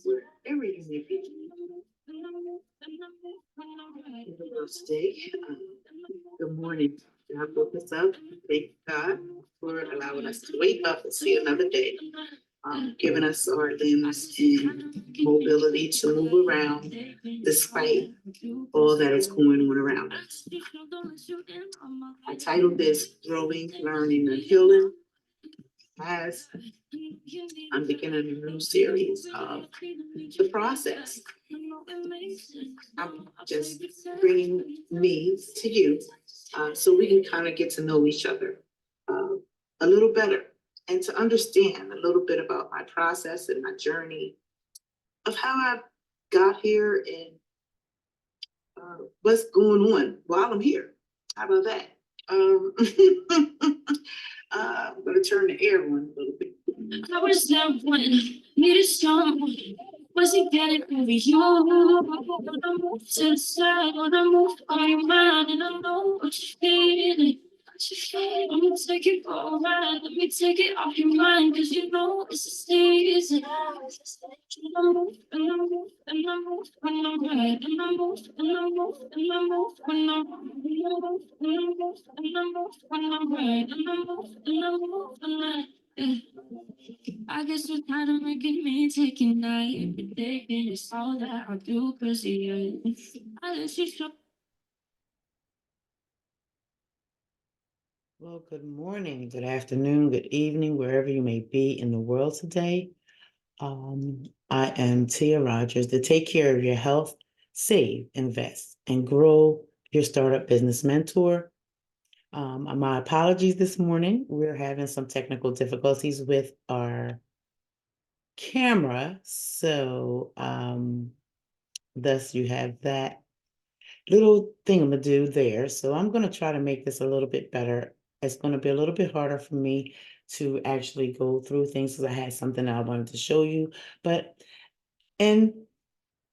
Wherever you may be today. Good morning. God woke us up. Thank God for allowing us to wake up and see another day. Giving us our limbs and mobility to move around despite all that is going on around us. I titled this Growing, Learning, and Healing as I'm beginning a new series of the process. I'm just bringing me to you so we can kind of get to know each other a little better and to understand a little bit about my process and my journey of how I got here and what's going on while I'm here. How about that? I'm going to turn the air on a little bit. I was there when needed someone. Wasn't getting over you. Wanna move to the side, wanna move on your mind, and I know what you're feeling. Let me take it for a ride. Let me take it off your mind, cause you know it's a season. And I move, and I move, and I move when I'm right. And I move, and I move, and I move when I'm right. And I move, and I move, and I move when I'm right. And I move, and I move, and I I guess you're tired of making me take it night every day, and it's all that I do, cause of you. I let you show. Well, good morning, good afternoon, good evening, wherever you may be in the world today. I am Tia Rogers, the Take Care of Your Health, Save, Invest, and Grow Your Startup Business Mentor. My apologies this morning. We're having some technical difficulties with our camera, so thus you have that little thingamadoo there. So I'm going to try to make this a little bit better. It's going to be a little bit harder for me to actually go through things because I had something that I wanted to show you. But in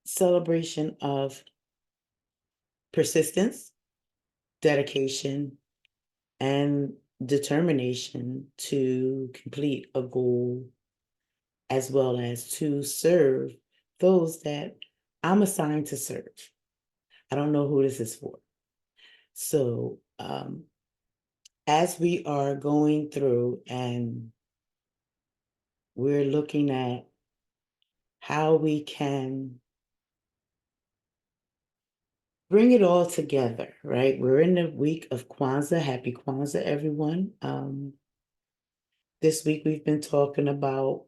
celebration of persistence, dedication, and determination to complete a goal, as well as to serve those that I'm assigned to serve. I don't know who this is for. So, as we are going through and we're looking at how we can bring it all together, right? We're in the week of Kwanza. Happy Kwanza, everyone. This week we've been talking about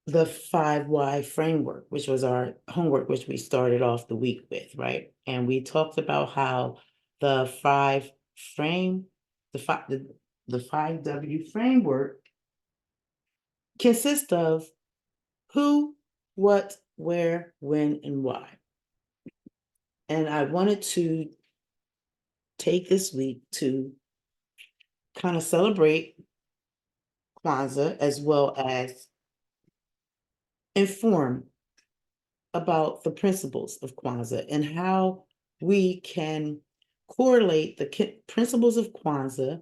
the 5 why framework, which was our homework, which we started off the week with, right? And we talked about how the 5W framework consists of who, what, where, when, and why. And I wanted to take this week to kind of celebrate Kwanzaa as well as inform about the principles of Kwanzaa and how we can correlate the principles of Kwanzaa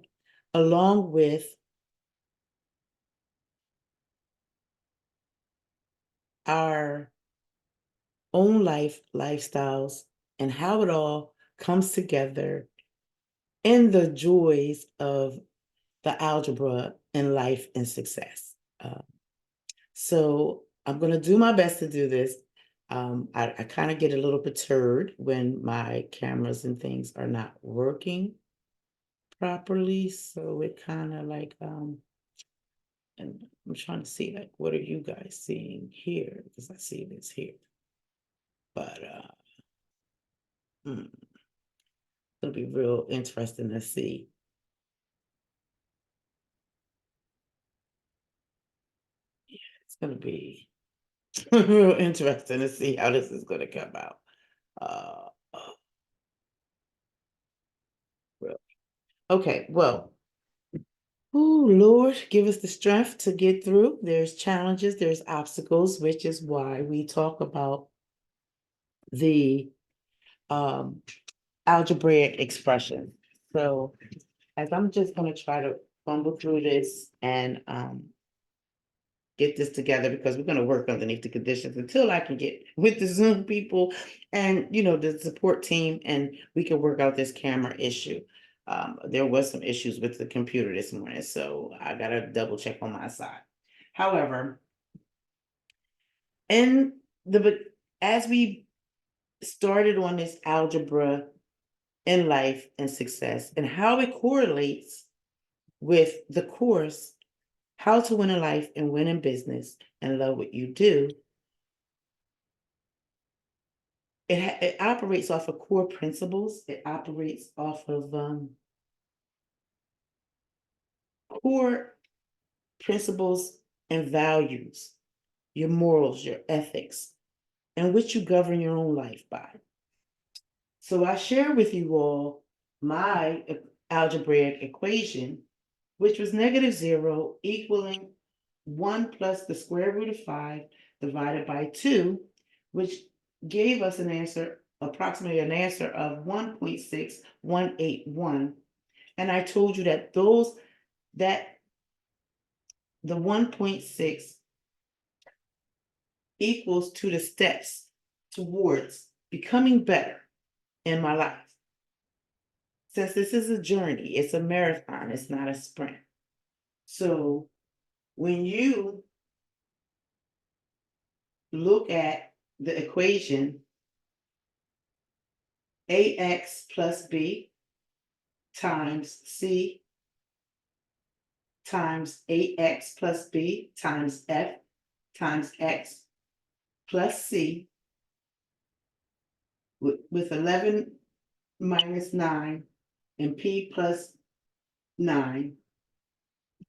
along with our own lifestyles, and how it all comes together in the joys of the algebra in life and success. So I'm going to do my best to do this. I kind of get a little perturbed when my cameras and things are not working properly. So it kind of like, and I'm trying to see, like, what are you guys seeing here? Because I see this here. But it'll be real interesting to see. Yeah, it's going to be real interesting to see how this is going to come out. Really. Okay, well, oh Lord, give us the strength to get through. There's challenges, there's obstacles, which is why we talk about the algebraic expression. So as I'm just gonna try to fumble through this and get this together, because we're gonna work underneath the conditions until I can get with the Zoom people and, the support team, and we can work out this camera issue. There was some issues with the computer this morning, so I gotta double check on my side. However, as we started on this algebra in life and success and how it correlates with the course, How to Win in Life and Win in Business and Love What You Do, it operates off of core principles. It operates off of core principles and values, your morals, your ethics, and which you govern your own life by. So I share with you all my algebraic equation, which was -0 equaling 1 plus the square root of 5 divided by 2, which gave us approximately an answer of 1.6181. And I told you that the 1.6 equals to the steps towards becoming better in my life. Since this is a journey, it's a marathon, it's not a sprint. So when you look at the equation, ax plus b times c times ax plus b times f times x plus c with 11 minus 9 and p plus 9.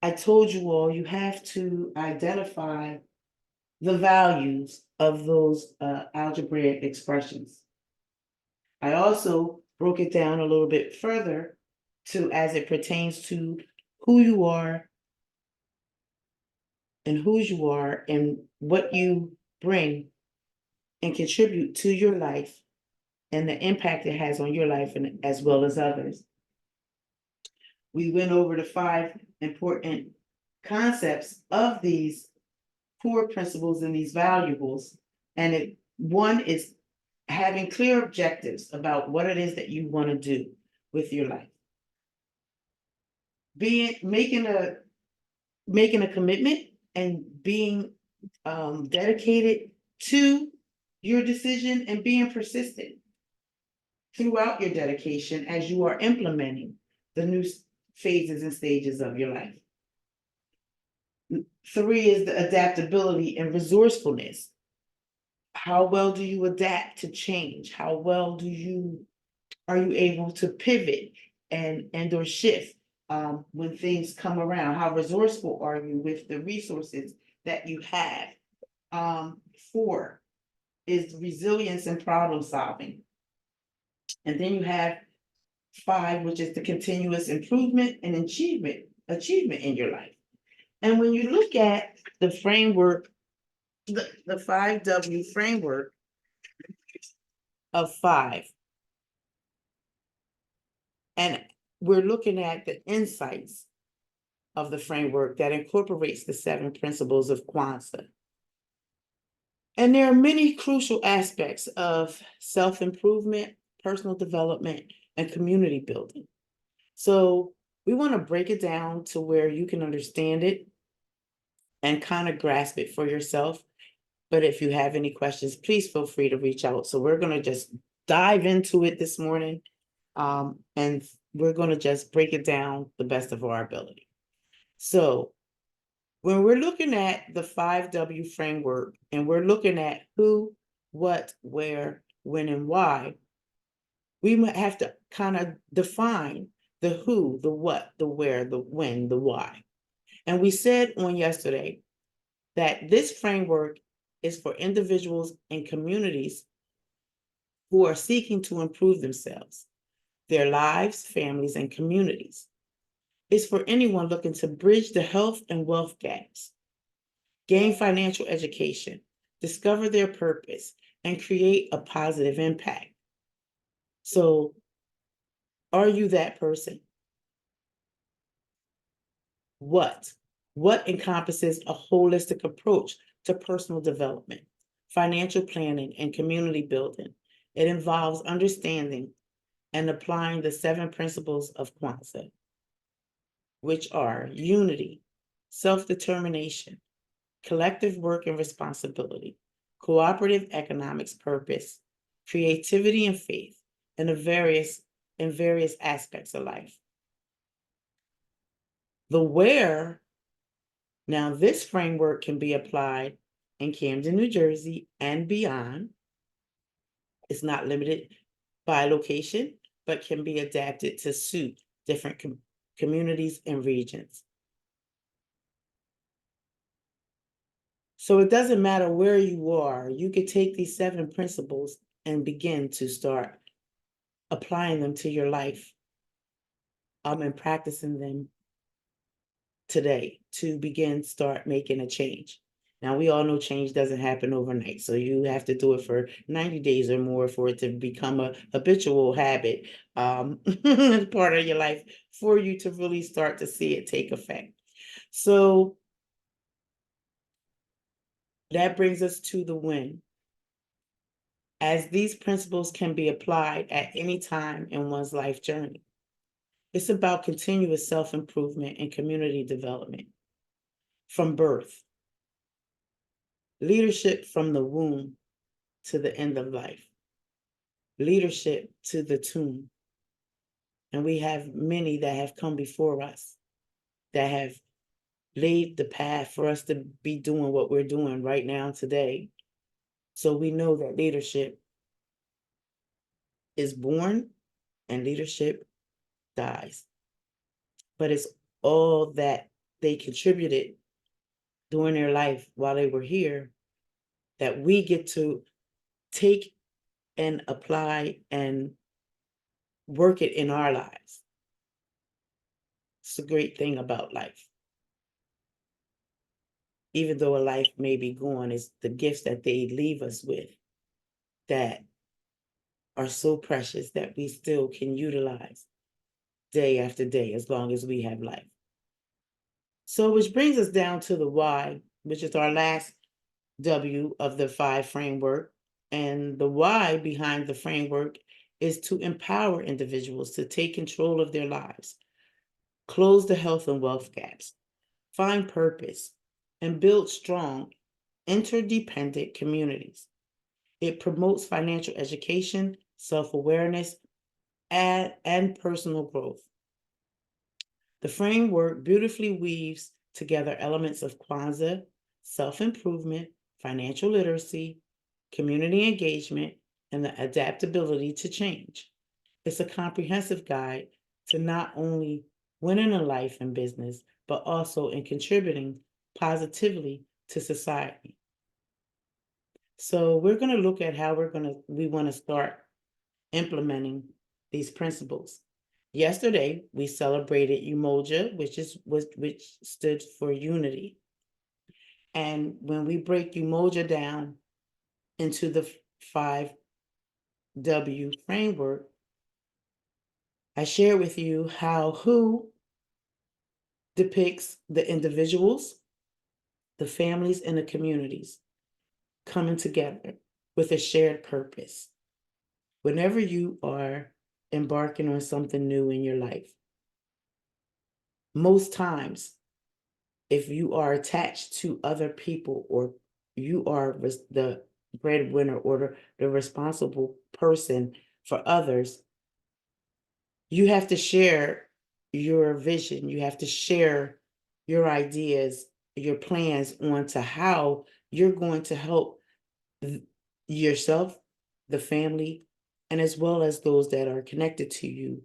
I told you all you have to identify the values of those algebraic expressions. I also broke it down a little bit further as it pertains to who you are and whose you are and what you bring and contribute to your life and the impact it has on your life and as well as others. We went over the 5 important concepts of these core principles and these valuables. And one is having clear objectives about what it is that you want to do with your life. Making a commitment and being dedicated to your decision and being persistent throughout your dedication as you are implementing the new phases and stages of your life. 3 is the adaptability and resourcefulness. How well do you adapt to change? How well are you able to pivot and or shift when things come around? How resourceful are you with the resources that you have? 4 is resilience and problem solving. And then you have 5, which is the continuous improvement and achievement in your life. And when you look at the framework, the 5W framework of 5, and we're looking at the insights of the framework that incorporates the 7 principles of Kwanza. And there are many crucial aspects of self-improvement, personal development, and community building. So we want to break it down to where you can understand it and kind of grasp it for yourself. But if you have any questions, please feel free to reach out. So we're going to just dive into it this morning. And we're going to just break it down the best of our ability. So when we're looking at the 5W framework and we're looking at who, what, where, when, and why, we might have to kind of define the who, the what, the where, the when, the why. And we said on yesterday that this framework is for individuals and communities who are seeking to improve themselves, their lives, families, and communities. It's for anyone looking to bridge the health and wealth gaps, gain financial education, discover their purpose, and create a positive impact. So, are you that person? What? What encompasses a holistic approach to personal development, financial planning, and community building? It involves understanding and applying the 7 principles of Kwanza, which are unity, self-determination, collective work and responsibility, cooperative economics purpose, creativity and faith, and in various aspects of life. The where, now this framework can be applied in Camden, New Jersey and beyond. It's not limited by location, but can be adapted to suit different communities and regions. So it doesn't matter where you are, you could take these 7 principles and begin to start applying them to your life and practicing them today to start making a change. Now, we all know change doesn't happen overnight, so you have to do it for 90 days or more for it to become a habitual habit, part of your life, for you to really start to see it take effect. So that brings us to the win. As these principles can be applied at any time in one's life journey. It's about continuous self-improvement and community development from birth, leadership from the womb to the end of life, leadership to the tomb. And we have many that have come before us that have laid the path for us to be doing what we're doing right now today. So we know that leadership is born and leadership dies. But it's all that they contributed during their life while they were here that we get to take and apply and work it in our lives. It's a great thing about life. Even though a life may be gone, it's the gifts that they leave us with that are so precious that we still can utilize day after day as long as we have life. So, which brings us down to the why, which is our last W of the 5 framework. And the why behind the framework is to empower individuals to take control of their lives, close the health and wealth gaps, find purpose, and build strong, interdependent communities. It promotes financial education, self-awareness, and personal growth. The framework beautifully weaves together elements of Kwanza, self-improvement, financial literacy, community engagement, and the adaptability to change. It's a comprehensive guide to not only winning in life and business, but also in contributing positively to society. So we're going to look at how we want to start implementing these principles. Yesterday, we celebrated Umoja, which stood for unity. And when we break Umoja down into the 5W framework, I share with you how who depicts the individuals, the families, and the communities coming together with a shared purpose. Whenever you are embarking on something new in your life, most times, if you are attached to other people or you are the breadwinner or the responsible person for others, you have to share your vision. You have to share your ideas, your plans onto how you're going to help yourself, the family, and as well as those that are connected to you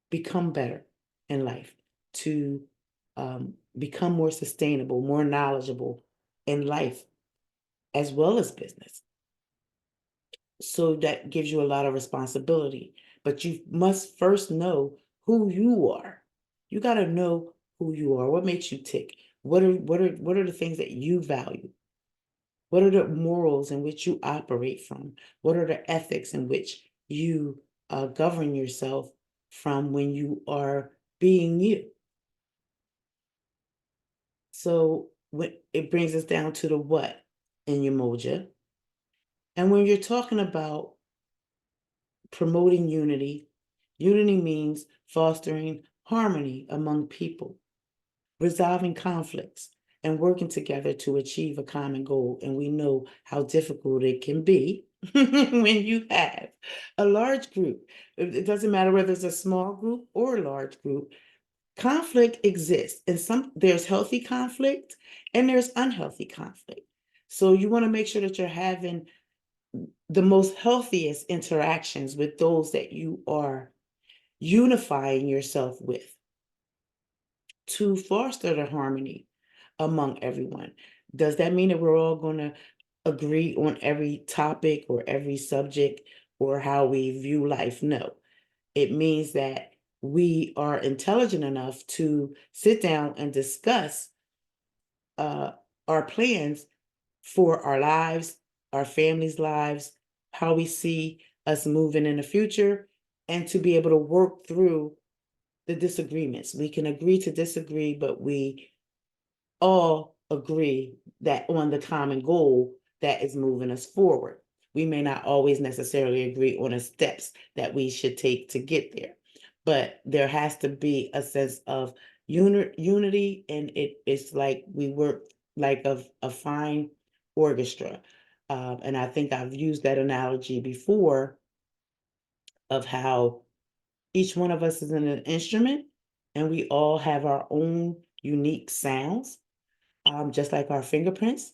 become better in life, to become more sustainable, more knowledgeable in life, as well as business. So that gives you a lot of responsibility. But you must first know who you are. You got to know who you are. What makes you tick? What are the things that you value? What are the morals in which you operate from? What are the ethics in which you govern yourself from when you are being you? So when it brings us down to the what in your moja. And when you're talking about promoting unity, unity means fostering harmony among people, resolving conflicts, and working together to achieve a common goal. And we know how difficult it can be when you have a large group. It doesn't matter whether it's a small group or a large group. Conflict exists, and there's healthy conflict and there's unhealthy conflict. So you want to make sure that you're having the most healthiest interactions with those that you are unifying yourself with to foster the harmony among everyone. Does that mean that we're all going to agree on every topic or every subject or how we view life? No. It means that we are intelligent enough to sit down and discuss our plans for our lives, our families' lives, how we see us moving in the future, and to be able to work through the disagreements. We can agree to disagree, but we all agree that on the common goal that is moving us forward. We may not always necessarily agree on the steps that we should take to get there, but there has to be a sense of unity, and it's like we work like a fine orchestra. And I think I've used that analogy before of how each one of us is an instrument and we all have our own unique sounds, just like our fingerprints.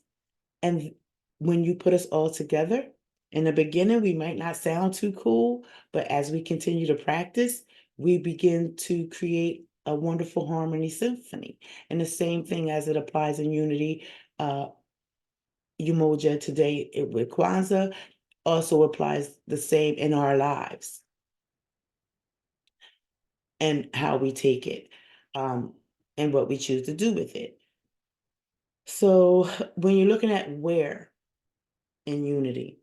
And when you put us all together, in the beginning, we might not sound too cool, but as we continue to practice, we begin to create a wonderful harmony symphony. And the same thing as it applies in unity, Umoja today with Kwanza also applies the same in our lives and how we take it, and what we choose to do with it. So when you're looking at where in unity,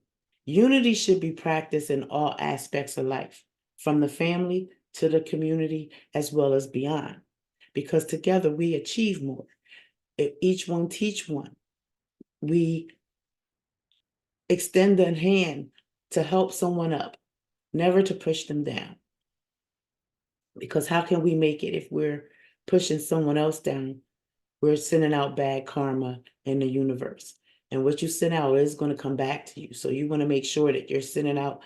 unity should be practiced in all aspects of life, from the family to the community, as well as beyond, because together we achieve more. If each one teach one, we extend a hand to help someone up, never to push them down. Because how can we make it if we're pushing someone else down? We're sending out bad karma in the universe. And what you send out is going to come back to you. So you want to make sure that you're sending out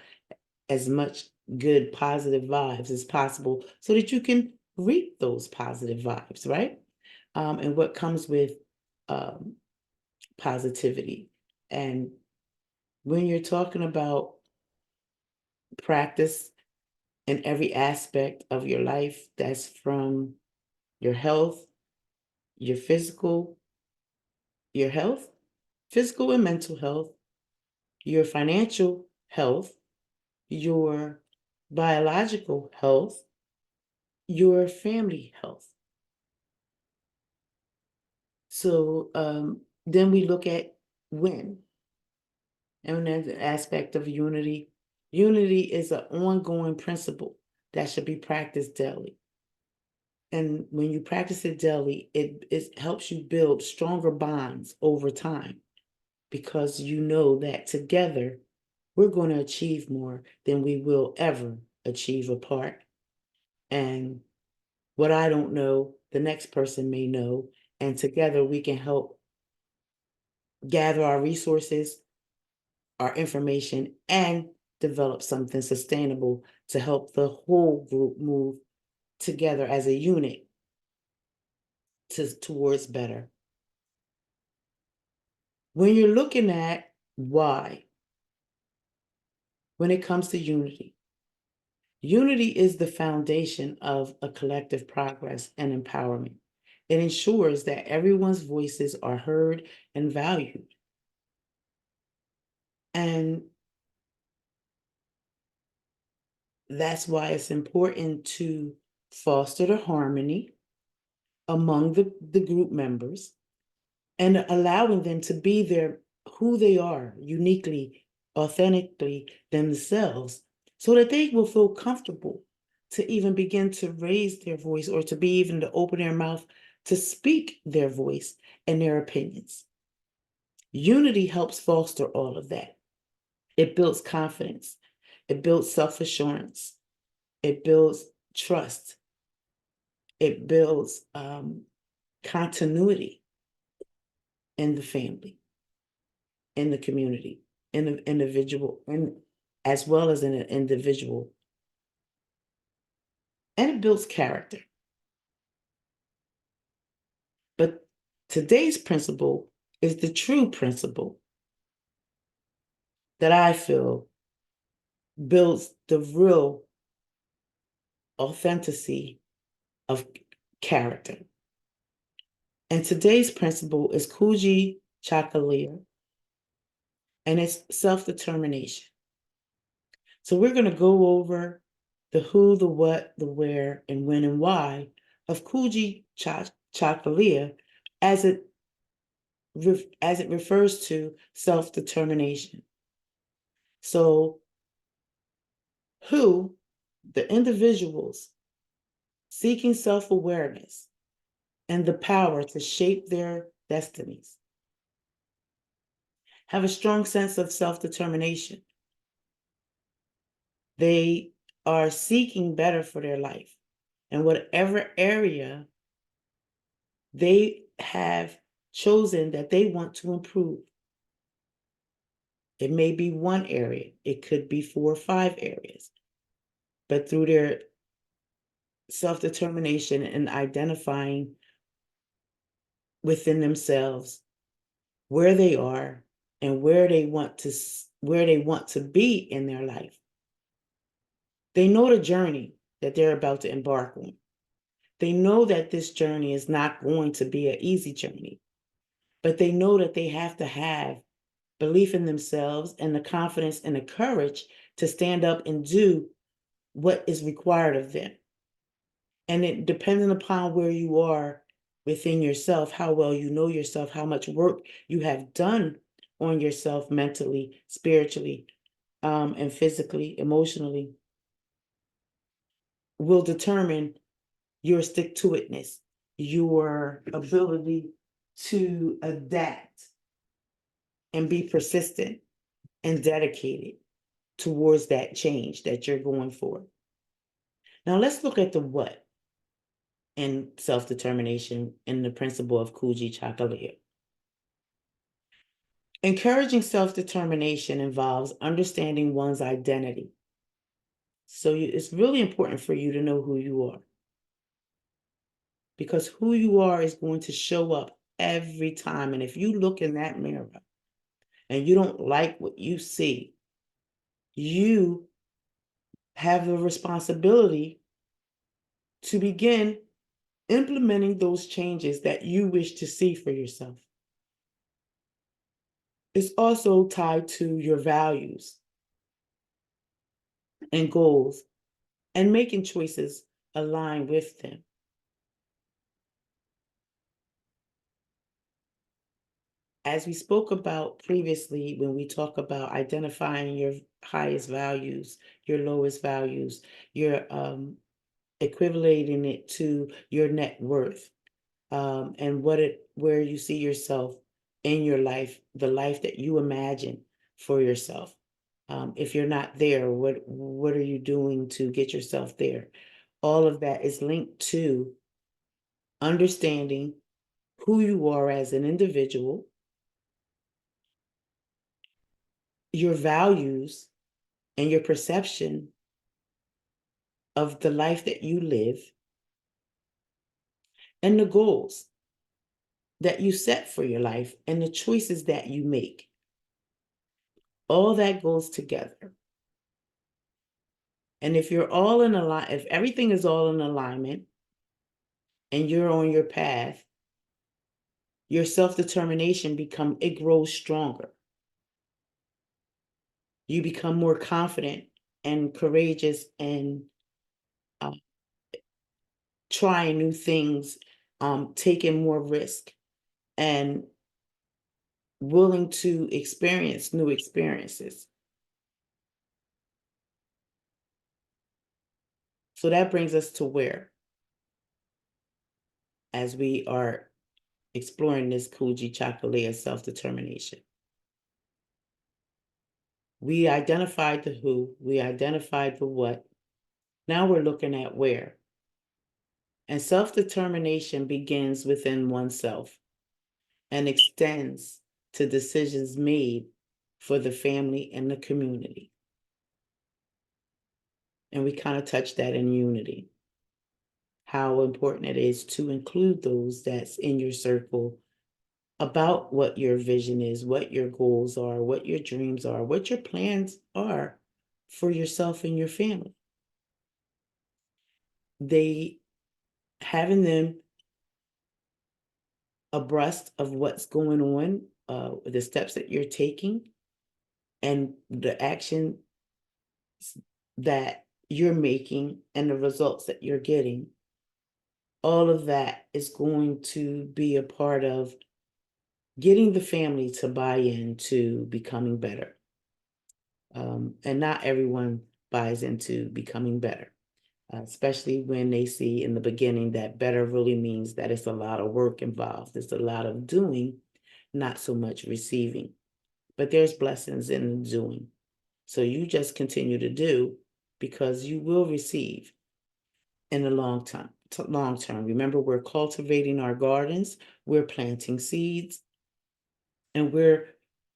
as much good, positive vibes as possible so that you can reap those positive vibes, right? And what comes with positivity. And when you're talking about practice in every aspect of your life, that's from your health, your health, physical and mental health, your financial health, your biological health, your family health. So then we look at when, and there's an aspect of unity. Unity is an ongoing principle that should be practiced daily. And when you practice it daily, it helps you build stronger bonds over time, because you know that together we're going to achieve more than we will ever achieve apart. And what I don't know, the next person may know, and together we can help gather our resources, our information, and develop something sustainable to help the whole group move together as a unit towards better. When you're looking at why, when it comes to unity, unity is the foundation of a collective progress and empowerment. It ensures that everyone's voices are heard and valued. And that's why it's important to foster the harmony among the group members and allowing them to be their who they are uniquely, authentically themselves, so that they will feel comfortable to even begin to raise their voice or to be even to open their mouth to speak their voice and their opinions. Unity helps foster all of that. It builds confidence. It builds self-assurance. It builds trust. It builds continuity in the family, in the community, in the individual, and as well as in an individual. And it builds character. But today's principle is the true principle that I feel builds the real authenticity of character. And today's principle is Kuji Chakalia, and it's self-determination. So we're going to go over the who, the what, the where, and when and why of Kuji Chakalia as it refers to self-determination. So who, the individuals seeking self-awareness and the power to shape their destinies, have a strong sense of self-determination. They are seeking better for their life. And whatever area they have chosen that they want to improve. It may be one area, it could be 4 or 5 areas. But through their self-determination and identifying within themselves where they are and where they want to be in their life, they know the journey that they're about to embark on. They know that this journey is not going to be an easy journey, but they know that they have to have belief in themselves and the confidence and the courage to stand up and do what is required of them. And it depending upon where you are within yourself, how well you know yourself, how much work you have done on yourself mentally, spiritually, and physically, emotionally, will determine your stick-to-itness, your ability to adapt and be persistent and dedicated towards that change that you're going for. Now let's look at the what in self-determination in the principle of Kuji Chakalia. Encouraging self-determination involves understanding one's identity. So it's really important for you to know who you are, because who you are is going to show up every time. And if you look in that mirror and you don't like what you see, you have the responsibility to begin implementing those changes that you wish to see for yourself. It's also tied to your values and goals and making choices aligned with them. As we spoke about previously, when we talk about identifying your highest values, your lowest values, your equivalating it to your net worth, and where you see yourself in your life, the life that you imagine for yourself. If you're not there, what are you doing to get yourself there? All of that is linked to understanding who you are as an individual, your values, and your perception of the life that you live, and the goals that you set for your life and the choices that you make. All that goes together. And if you're all in if everything is all in alignment and you're on your path, your self-determination it grows stronger. You become more confident and courageous and trying new things, taking more risk, and willing to experience new experiences. So that brings us to where, as we are exploring this Kuji Chakalea self-determination. We identified the who, we identified the what. Now we're looking at where. And self-determination begins within oneself and extends to decisions made for the family and the community. And we kind of touched that in unity. How important it is to include those that's in your circle about what your vision is, what your goals are, what your dreams are, what your plans are for yourself and your family. They having them abreast of what's going on, the steps that you're taking, and the action that you're making and the results that you're getting. All of that is going to be a part of getting the family to buy into becoming better. And not everyone buys into becoming better, especially when they see in the beginning that better really means that it's a lot of work involved. It's a lot of doing, not so much receiving. But there's blessings in doing. So you just continue to do, because you will receive in the long term. Remember, we're cultivating our gardens, we're planting seeds, and we're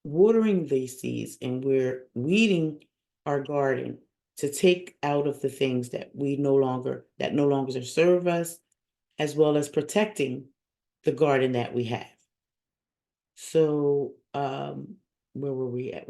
watering these seeds, and we're weeding our garden to take out of the things that no longer serve us, as well as protecting the garden that we have. So where were we at?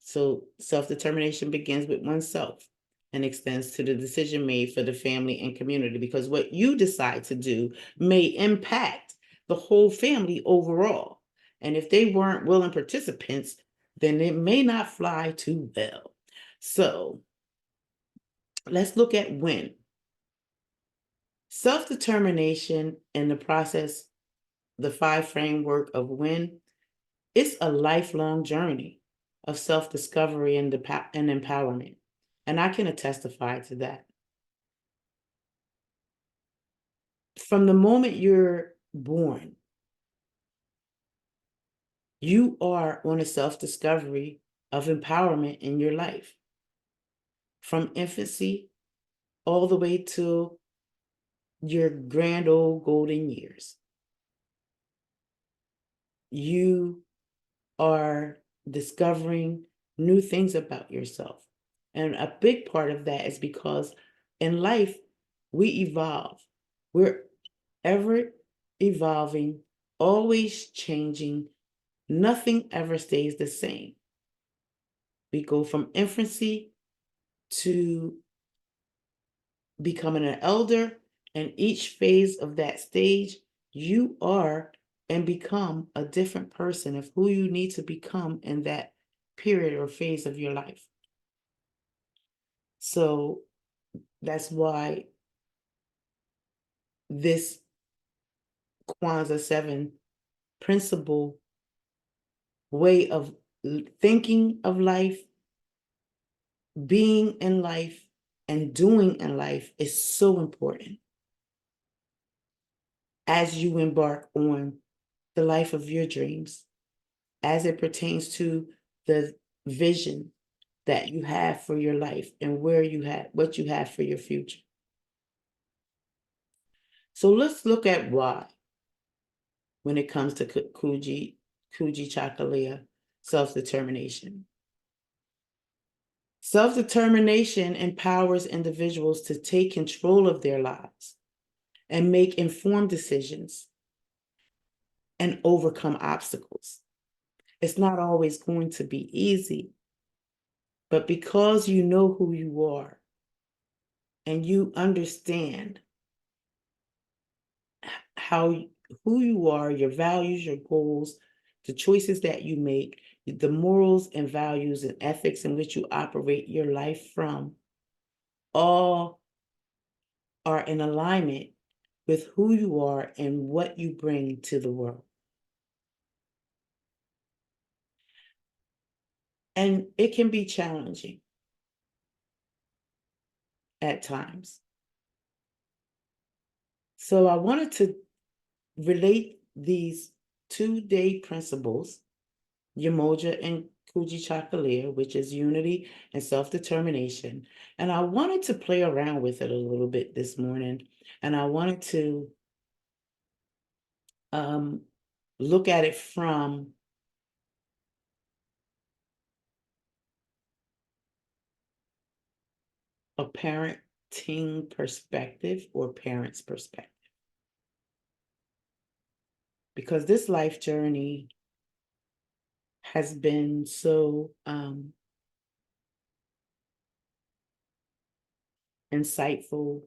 So self-determination begins with oneself and extends to the decision made for the family and community, because what you decide to do may impact the whole family overall. And if they weren't willing participants, then it may not fly too well. So let's look at when. Self-determination in the process, the 5 framework of when, it's a lifelong journey of self-discovery and empowerment. And I can testify to that. From the moment you're born, you are on a self-discovery of empowerment in your life. From infancy all the way to your grand old golden years. You are discovering new things about yourself. And a big part of that is because in life, we evolve. We're ever evolving, always changing. Nothing ever stays the same. We go from infancy to becoming an elder, and each phase of that stage, you are and become a different person of who you need to become in that period or phase of your life. So that's why this Kwanza 7 principle way of thinking of life, being in life, and doing in life is so important as you embark on the life of your dreams, as it pertains to the vision that you have for your life and what you have for your future. So let's look at why, when it comes to Kuji Chakalea, self-determination. Self-determination empowers individuals to take control of their lives and make informed decisions and overcome obstacles. It's not always going to be easy, but because you know who you are and you understand who you are, your values, your goals, the choices that you make, the morals and values and ethics in which you operate your life from, all are in alignment with who you are and what you bring to the world. And it can be challenging at times. So I wanted to relate these 2-day principles, Yamoja and Kujichagulia, which is unity and self-determination. And I wanted to play around with it a little bit this morning. And I wanted to look at it from a parenting perspective or parent's perspective. Because this life journey has been so insightful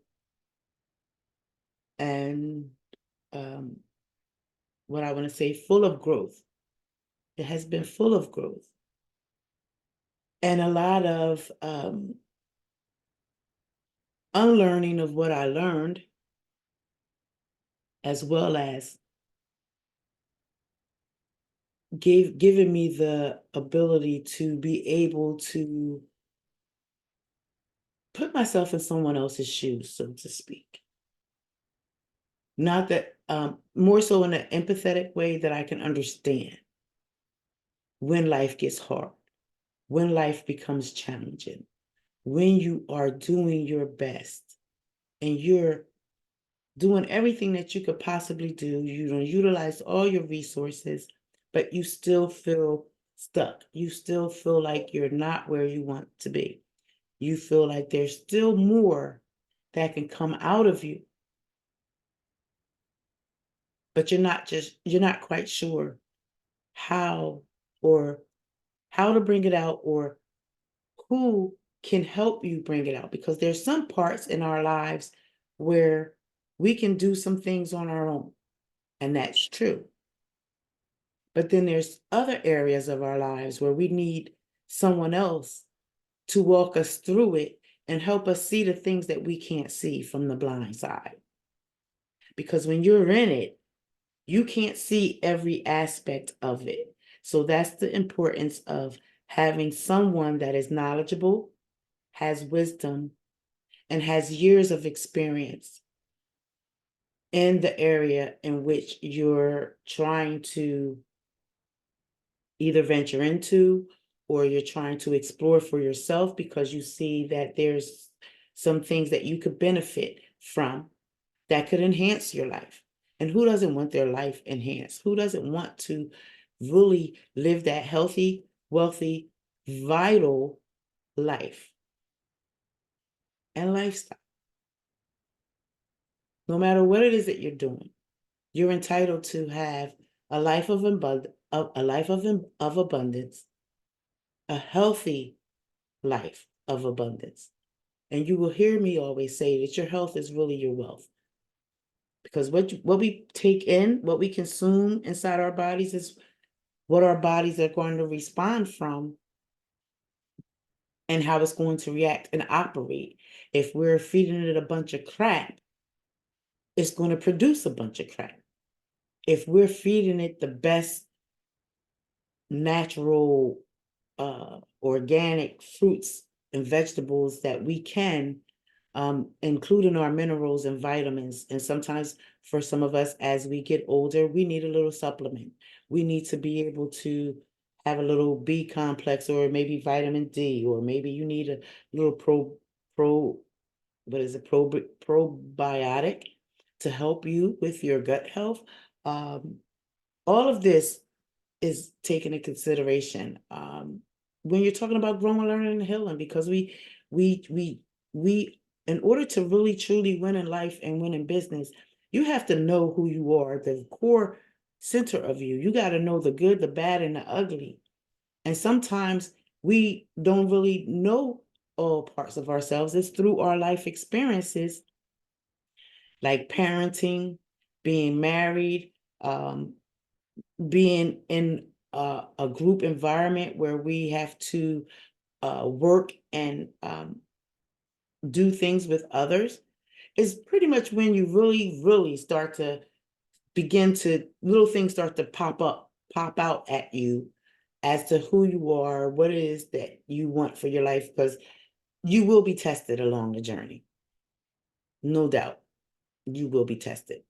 and what I want to say, full of growth. It has been full of growth and a lot of unlearning of what I learned, as well as giving me the ability to be able to put myself in someone else's shoes, so to speak. Not that, more so in an empathetic way that I can understand when life gets hard, when life becomes challenging, when you are doing your best and you're doing everything that you could possibly do, you don't utilize all your resources, but you still feel stuck. You still feel like you're not where you want to be. You feel like there's still more that can come out of you, but you're not quite sure how or how to bring it out or who can help you bring it out, because there's some parts in our lives where we can do some things on our own, and that's true. But then there's other areas of our lives where we need someone else to walk us through it and help us see the things that we can't see from the blind side. Because when you're in it, you can't see every aspect of it. So that's the importance of having someone that is knowledgeable, has wisdom, and has years of experience in the area in which you're trying to either venture into or you're trying to explore for yourself, because you see that there's some things that you could benefit from that could enhance your life. And who doesn't want their life enhanced? Who doesn't want to really live that healthy, wealthy, vital life and lifestyle? No matter what it is that you're doing, you're entitled to have a life of abundance, a healthy life of abundance. And you will hear me always say that your health is really your wealth. Because what we take in, what we consume inside our bodies is what our bodies are going to respond from and how it's going to react and operate. If we're feeding it a bunch of crap, it's going to produce a bunch of crap. If we're feeding it the best natural organic fruits and vegetables that we can, including our minerals and vitamins. And sometimes for some of us, as we get older, we need a little supplement. We need to be able to have a little B complex, or maybe vitamin D, or maybe you need a little probiotic to help you with your gut health. All of this is taken into consideration when you're talking about growing, learning, and healing, because we in order to really truly win in life and win in business, you have to know who you are, the core center of you. You got to know the good, the bad, and the ugly. And sometimes we don't really know all parts of ourselves. It's through our life experiences, like parenting, being married, being in a group environment where we have to work and do things with others, is pretty much when you really start to begin to, little things start to pop out at you as to who you are, what it is that you want for your life, because you will be tested along the journey. No doubt, you will be tested.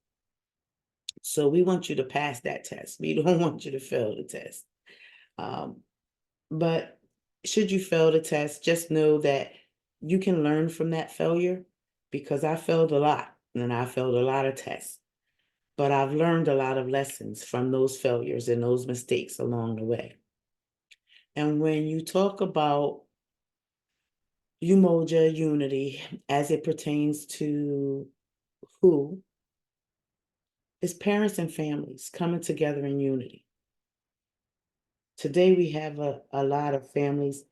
So we want you to pass that test. We don't want you to fail the test. But should you fail the test, just know that you can learn from that failure, because I failed a lot and I failed a lot of tests. But I've learned a lot of lessons from those failures and those mistakes along the way. And when you talk about Umoja unity as it pertains to who, is parents and families coming together in unity. Today we have a lot of families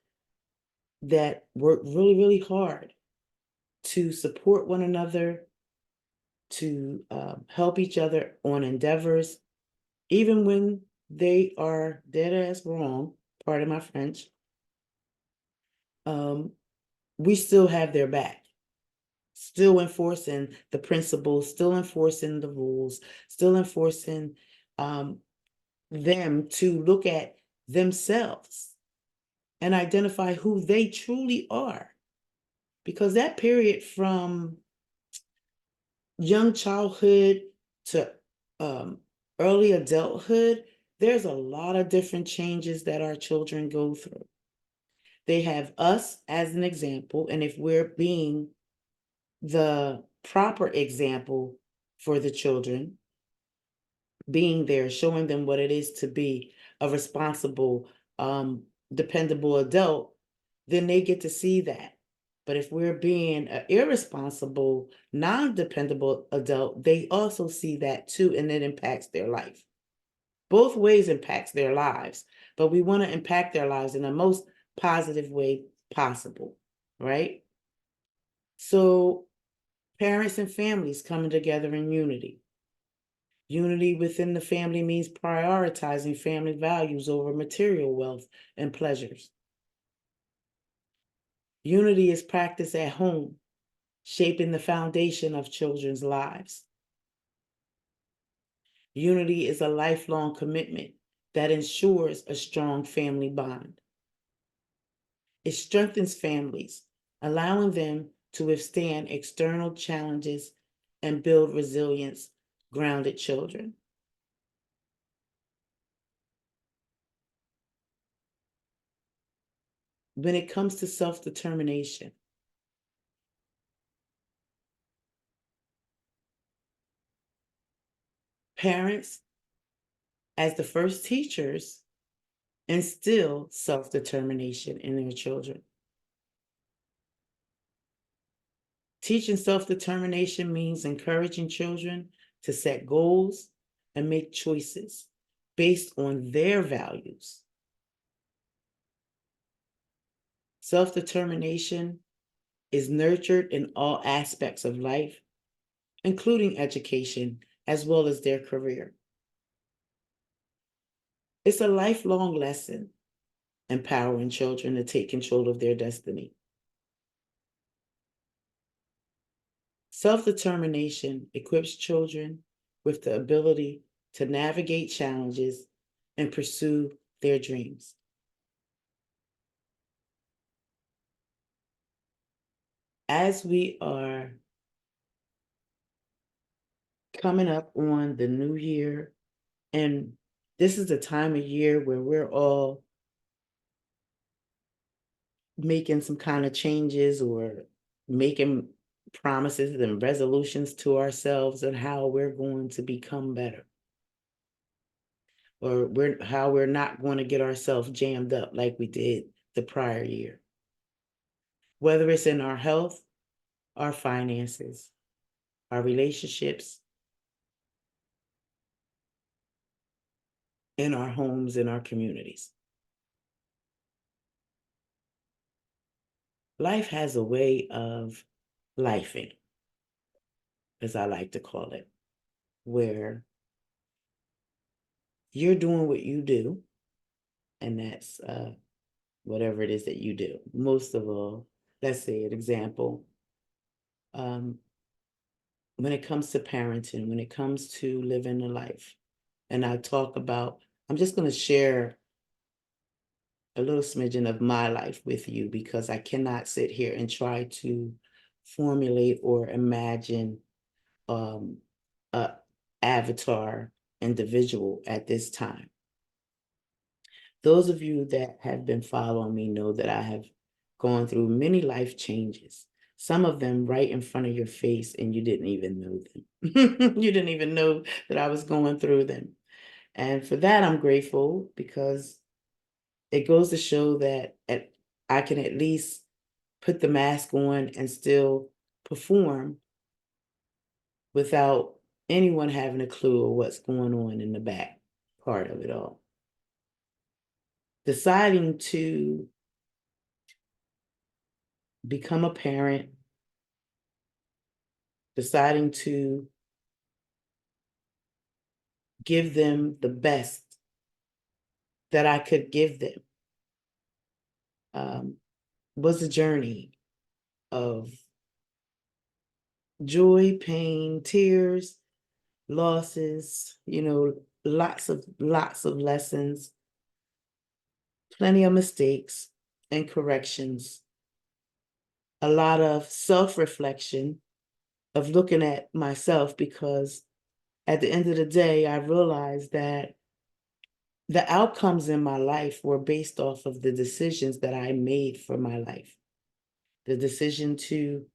that work really, really hard to support one another, to help each other on endeavors, even when they are dead ass wrong, pardon my French, we still have their back, still enforcing the principles, still enforcing the rules, still enforcing them to look at themselves and identify who they truly are. Because that period from young childhood to early adulthood, there's a lot of different changes that our children go through. They have us as an example, and if we're being the proper example for the children, being there, showing them what it is to be a responsible, dependable adult, then they get to see that. But if we're being an irresponsible, non-dependable adult, they also see that too, and it impacts their life. Both ways impacts their lives, but we want to impact their lives in the most positive way possible, right? So parents and families coming together in unity. Unity within the family means prioritizing family values over material wealth and pleasures. Unity is practiced at home, shaping the foundation of children's lives. Unity is a lifelong commitment that ensures a strong family bond. It strengthens families, allowing them to withstand external challenges and build resilience, grounded children. When it comes to self-determination, parents, as the first teachers, instill self-determination in their children. Teaching self-determination means encouraging children to set goals and make choices based on their values. Self-determination is nurtured in all aspects of life, including education, as well as their career. It's a lifelong lesson, empowering children to take control of their destiny. Self-determination equips children with the ability to navigate challenges and pursue their dreams. As we are coming up on the new year, and this is the time of year where we're all making some kind of changes or making promises and resolutions to ourselves and how we're going to become better, or how we're not going to get ourselves jammed up like we did the prior year. Whether it's in our health, our finances, our relationships, in our homes, in our communities. Life has a way of lifing, as I like to call it, where you're doing what you do, and that's whatever it is that you do. Most of all, let's say an example, when it comes to parenting, when it comes to living a life, and I talk about, I'm just going to share a little smidgen of my life with you, because I cannot sit here and try to formulate or imagine a avatar individual at this time. Those of you that have been following me know that I have gone through many life changes, some of them right in front of your face, and you didn't even know them. You didn't even know that I was going through them. And for that, I'm grateful, because it goes to show that I can at least put the mask on and still perform without anyone having a clue of what's going on in the back part of it all. Deciding to become a parent, deciding to give them the best that I could give them, was a journey of joy, pain, tears, losses, lots of lessons, plenty of mistakes and corrections, a lot of self-reflection of looking at myself, because at the end of the day, I realized that the outcomes in my life were based off of the decisions that I made for my life. The decision to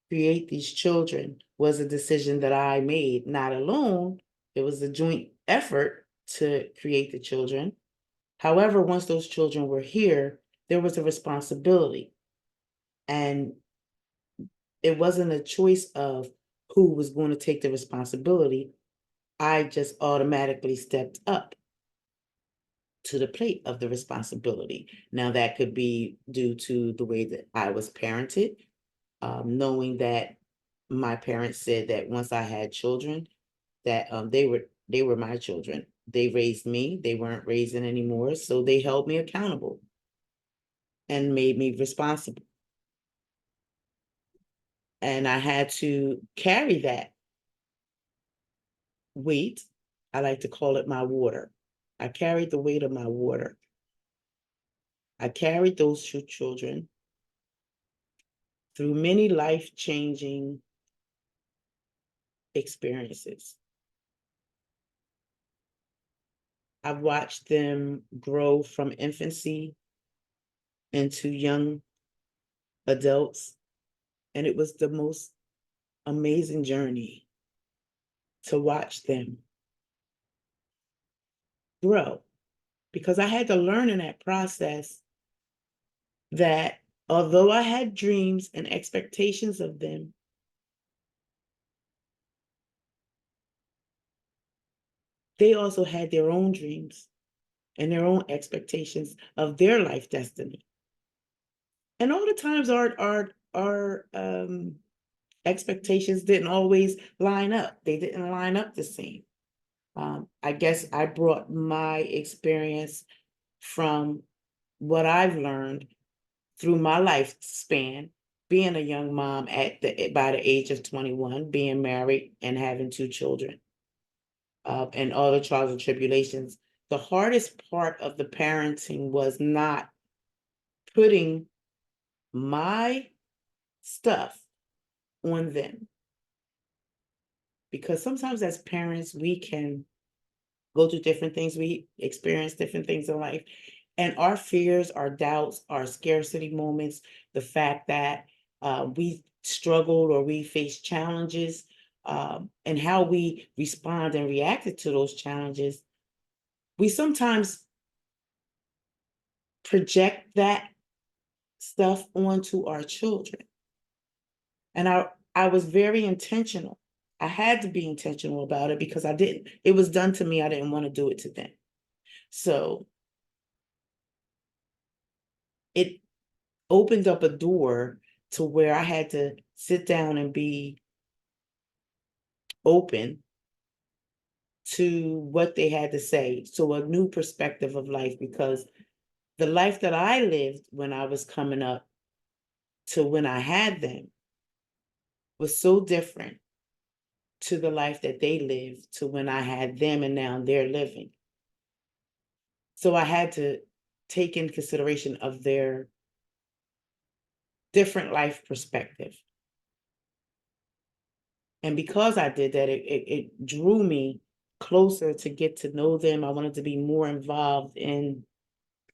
create these children was a decision that I made, not alone. It was a joint effort to create the children. However, once those children were here, there was a responsibility. And it wasn't a choice of who was going to take the responsibility. I just automatically stepped up to the plate of the responsibility. Now, that could be due to the way that I was parented, knowing that my parents said that once I had children, that they were my children. They raised me. They weren't raising anymore, so they held me accountable and made me responsible. And I had to carry that weight. I like to call it my water. I carried the weight of my water. I carried those two children through many life-changing experiences. I've watched them grow from infancy into young adults, and it was the most amazing journey to watch them grow, because I had to learn in that process that although I had dreams and expectations of them, they also had their own dreams and their own expectations of their life destiny. And all the times our expectations didn't always line up. They didn't line up the same. I guess I brought my experience from what I've learned through my lifespan, being a young mom by the age of 21, being married and having two children, and all the trials and tribulations. The hardest part of the parenting was not putting my stuff on them. Because sometimes as parents, we can go through different things, we experience different things in life. And our fears, our doubts, our scarcity moments, the fact that we struggled or we faced challenges, and how we respond and reacted to those challenges, we sometimes project that stuff onto our children. And I was very intentional. I had to be intentional about it, because it was done to me. I didn't want to do it to them. So it opened up a door to where I had to sit down and be open to what they had to say. So a new perspective of life, because the life that I lived when I was coming up to when I had them was so different to the life that they lived to when I had them and now they're living. So I had to take in consideration of their different life perspective. And because I did that, it drew me closer to get to know them. I wanted to be more involved in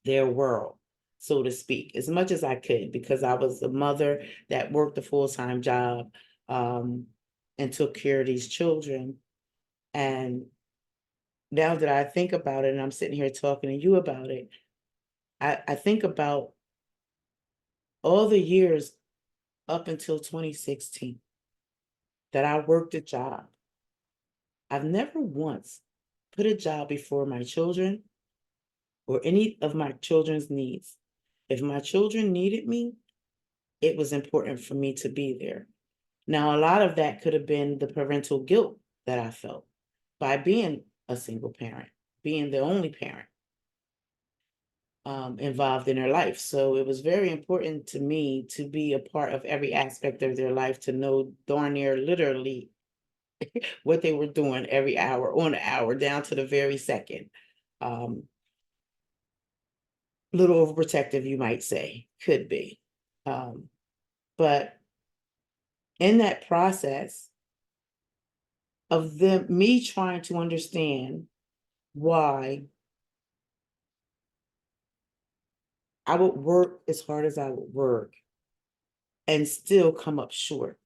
their world, so to speak, as much as I could, because I was a mother that worked a full-time job, and took care of these children. And now that I think about it, and I'm sitting here talking to you about it, I think about all the years up until 2016 that I worked a job. I've never once put a job before my children or any of my children's needs. If my children needed me, it was important for me to be there. Now, a lot of that could have been the parental guilt that I felt by being a single parent, being the only parent involved in their life. So it was very important to me to be a part of every aspect of their life, to know darn near literally what they were doing every hour, on the hour, down to the very second. Little overprotective, you might say, could be. But in that process of me trying to understand why I would work as hard as I would work and still come up short.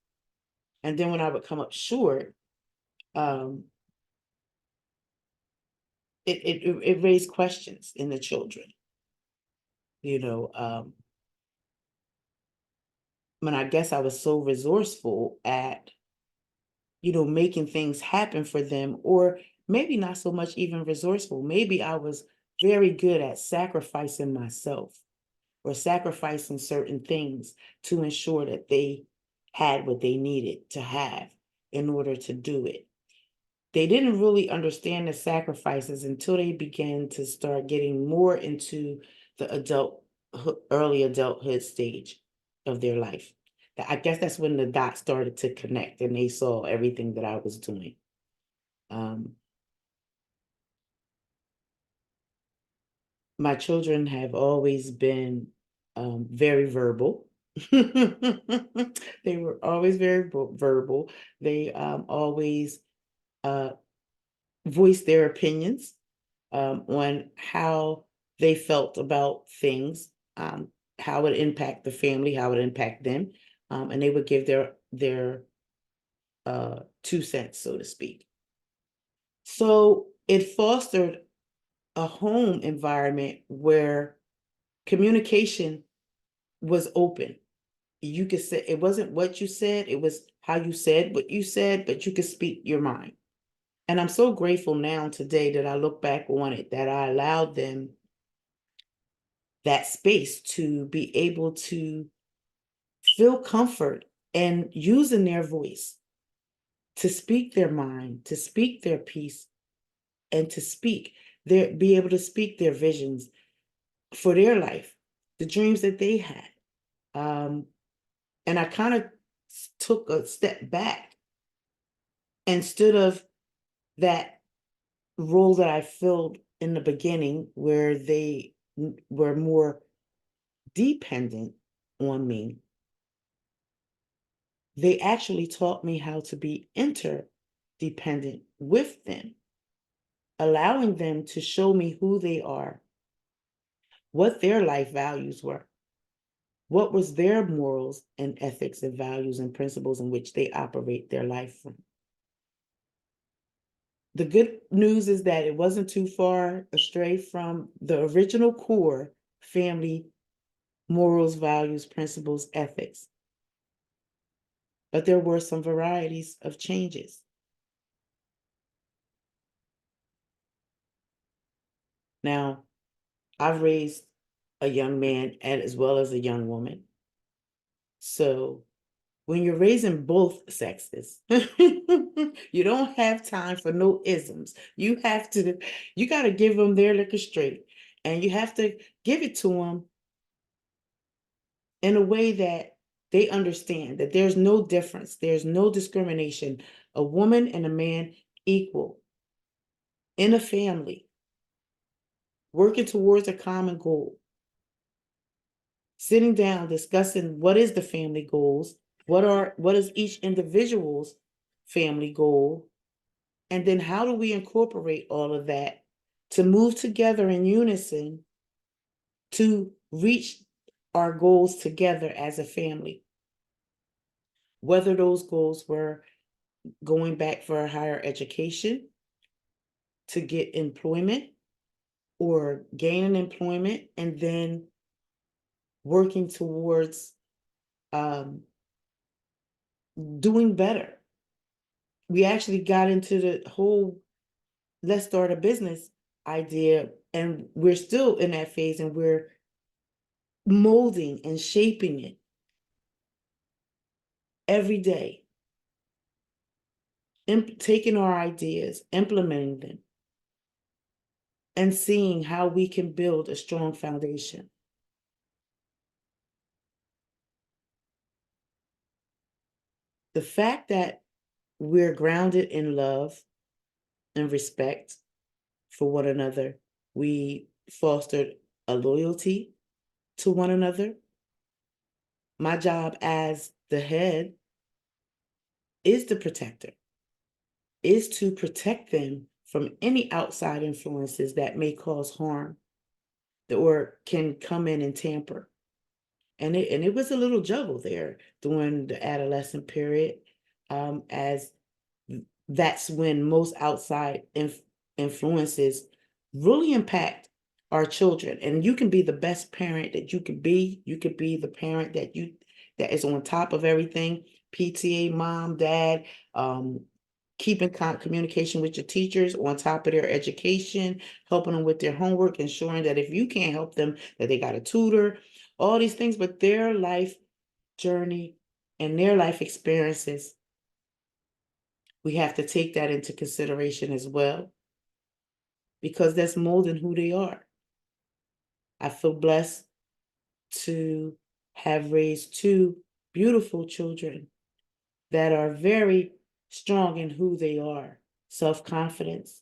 And then when I would come up short, it raised questions in the children. When I guess I was so resourceful at, making things happen for them, or maybe not so much even resourceful. Maybe I was very good at sacrificing myself or sacrificing certain things to ensure that they had what they needed to have in order to do it. They didn't really understand the sacrifices until they began to start getting more into the early adulthood stage of their life. I guess that's when the dots started to connect and they saw everything that I was doing. My children have always been very verbal. They were always very verbal. They always voiced their opinions on how they felt about things, how it impact the family, how it impact them, and they would give their 2 cents, so to speak. So it fostered a home environment where communication was open. You could say it wasn't what you said, it was how you said what you said, but you could speak your mind. And I'm so grateful now today that I look back on it, that I allowed them that space to be able to feel comfort and using their voice to speak their mind, to speak their piece, and to be able to speak their visions for their life, the dreams that they had. And I kind of took a step back and stood of that role that I filled in the beginning, where they were more dependent on me. They actually taught me how to be interdependent with them, allowing them to show me who they are, what their life values were, what was their morals and ethics and values and principles in which they operate their life from. The good news is that it wasn't too far astray from the original core family morals, values, principles, ethics. But there were some varieties of changes. Now, I've raised a young man as well as a young woman. So when you're raising both sexes, you don't have time for no isms. You got to give them their liquor straight, and you have to give it to them in a way that they understand that there's no difference. There's no discrimination. A woman and a man equal in a family working towards a common goal, sitting down, discussing what is the family goals, what is each individual's family goal, and then how do we incorporate all of that to move together in unison to reach our goals together as a family. Whether those goals were going back for a higher education to get employment or gaining employment and then working towards doing better. We actually got into the whole let's start a business idea, and we're still in that phase, and we're molding and shaping it every day, taking our ideas, implementing them, and seeing how we can build a strong foundation. The fact that we're grounded in love and respect for one another, we fostered a loyalty to one another. My job as the head is the protector, is to protect them from any outside influences that may cause harm or can come in and tamper. And it was a little juggle there during the adolescent period, as that's when most outside influences really impact our children. And you can be the best parent that you could be. You could be the parent that is on top of everything, PTA, mom, dad, keeping communication with your teachers, on top of their education, helping them with their homework, ensuring that if you can't help them, that they got a tutor, all these things, but their life journey and their life experiences, we have to take that into consideration as well, because that's molding who they are. I feel blessed to have raised two beautiful children that are very strong in who they are, self-confidence,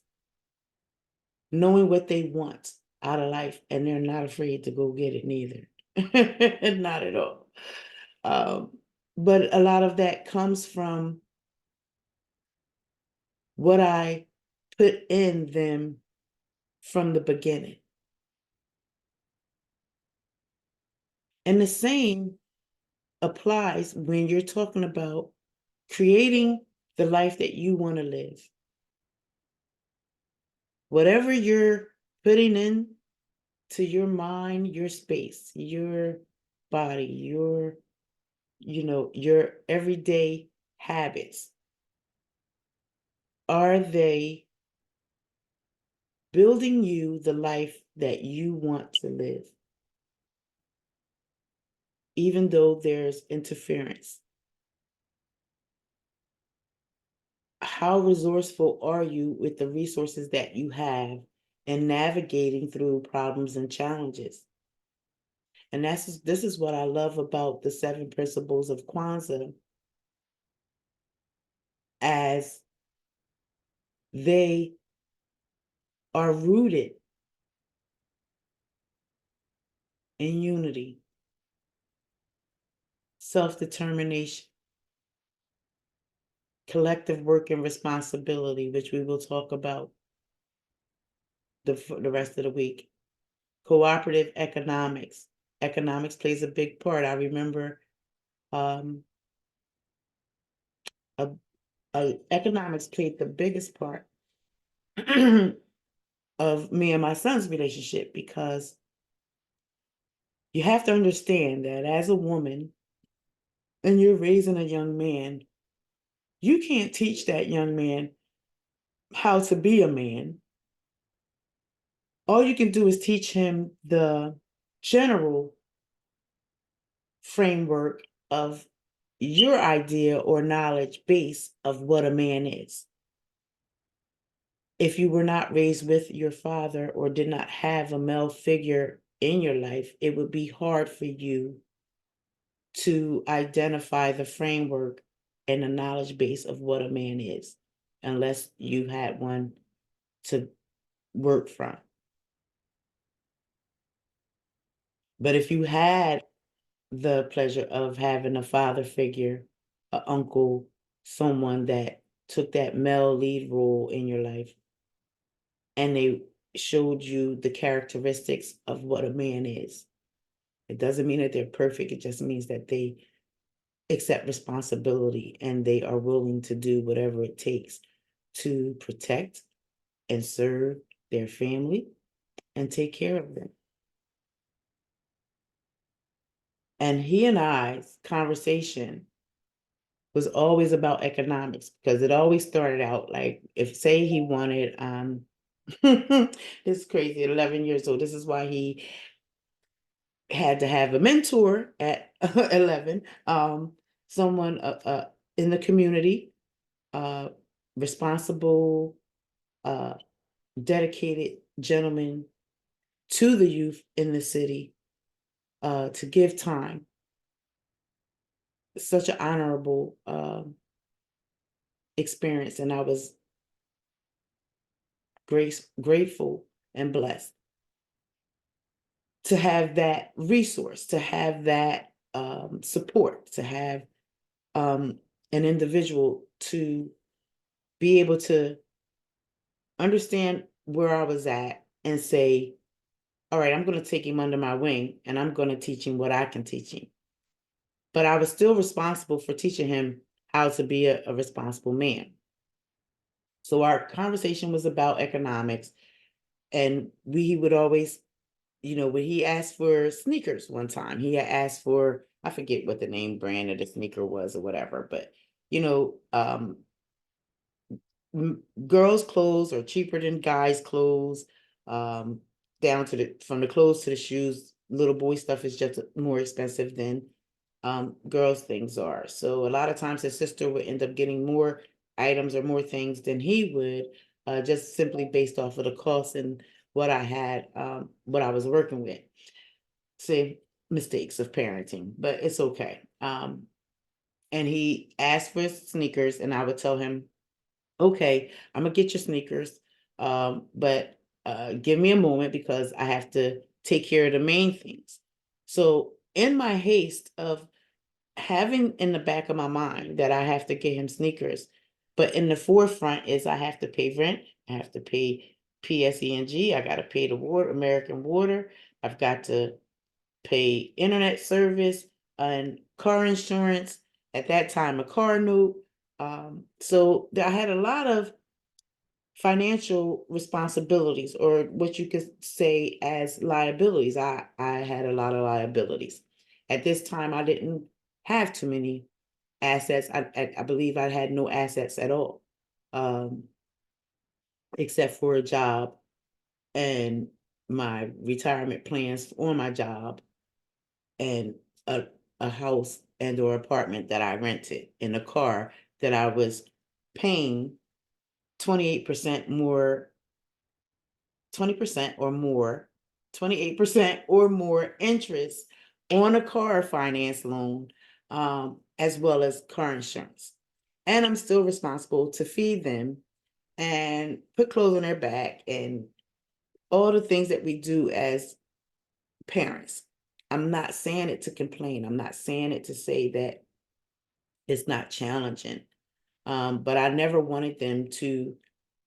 knowing what they want out of life, and they're not afraid to go get it neither. Not at all. But a lot of that comes from what I put in them from the beginning. And the same applies when you're talking about creating the life that you want to live. Whatever you're putting in to your mind, your space, your body, your everyday habits, are they building you the life that you want to live? Even though there's interference. How resourceful are you with the resources that you have and navigating through problems and challenges? And this is what I love about the 7 principles of Kwanza, as they are rooted in unity, self-determination, collective work and responsibility, which we will talk about the rest of the week. Cooperative economics. Economics plays a big part. I remember economics played the biggest part of me and my son's relationship, because you have to understand that as a woman and you're raising a young man, you can't teach that young man how to be a man. All you can do is teach him the general framework of your idea or knowledge base of what a man is. If you were not raised with your father or did not have a male figure in your life, it would be hard for you to identify the framework and the knowledge base of what a man is, unless you had one to work from. But if you had the pleasure of having a father figure, an uncle, someone that took that male lead role in your life, and they showed you the characteristics of what a man is. It doesn't mean that they're perfect. It just means that they accept responsibility and they are willing to do whatever it takes to protect and serve their family and take care of them. And he and I's conversation was always about economics, because it always started out like, if say he wanted it's crazy, 11 years old. This is why he had to have a mentor at 11, someone in the community, uh responsible, uh dedicated gentleman to the youth in the city, to give time. Such an honorable experience, and I was grateful and blessed to have that resource, to have that support, to have an individual to be able to understand where I was at and say, all right, I'm going to take him under my wing and I'm going to teach him what I can teach him. But I was still responsible for teaching him how to be a responsible man. So our conversation was about economics, and he would always, when he asked for sneakers one time, he had asked for, I forget what the name brand of the sneaker was or whatever, but girls' clothes are cheaper than guys' clothes, down to from the clothes to the shoes. Little boy stuff is just more expensive than girls' things are. So a lot of times his sister would end up getting more items or more things than he would, just simply based off of the cost and what I had, what I was working with. Say mistakes of parenting, but it's okay. And he asked for sneakers, and I would tell him, okay, I'm gonna get your sneakers, but give me a moment because I have to take care of the main things. So in my haste of having in the back of my mind that I have to get him sneakers, but in the forefront is I have to pay rent, I have to pay PSE&G, I got to pay the water, American Water, I've got to pay internet service and car insurance. At that time, a car note. So I had a lot of financial responsibilities, or what you could say as liabilities. I had a lot of liabilities. At this time, I didn't have too many assets. I believe I had no assets at all, except for a job and my retirement plans on my job, and a house and or apartment that I rented, in a car that I was paying 28% more, 20% or more, 28% or more interest on a car finance loan, as well as car insurance. And I'm still responsible to feed them and put clothes on their back and all the things that we do as parents. I'm not saying it to complain. I'm not saying it to say that it's not challenging. But I never wanted them to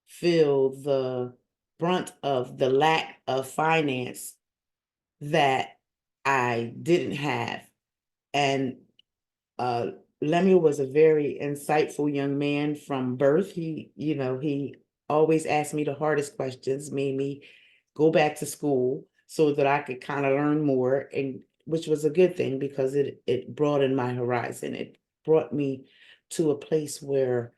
feel the brunt of the lack of finance that I didn't have. And Lemuel was a very insightful young man from birth. He always asked me the hardest questions, made me go back to school so that I could kind of learn more, and which was a good thing because it broadened my horizon. It brought me to a place where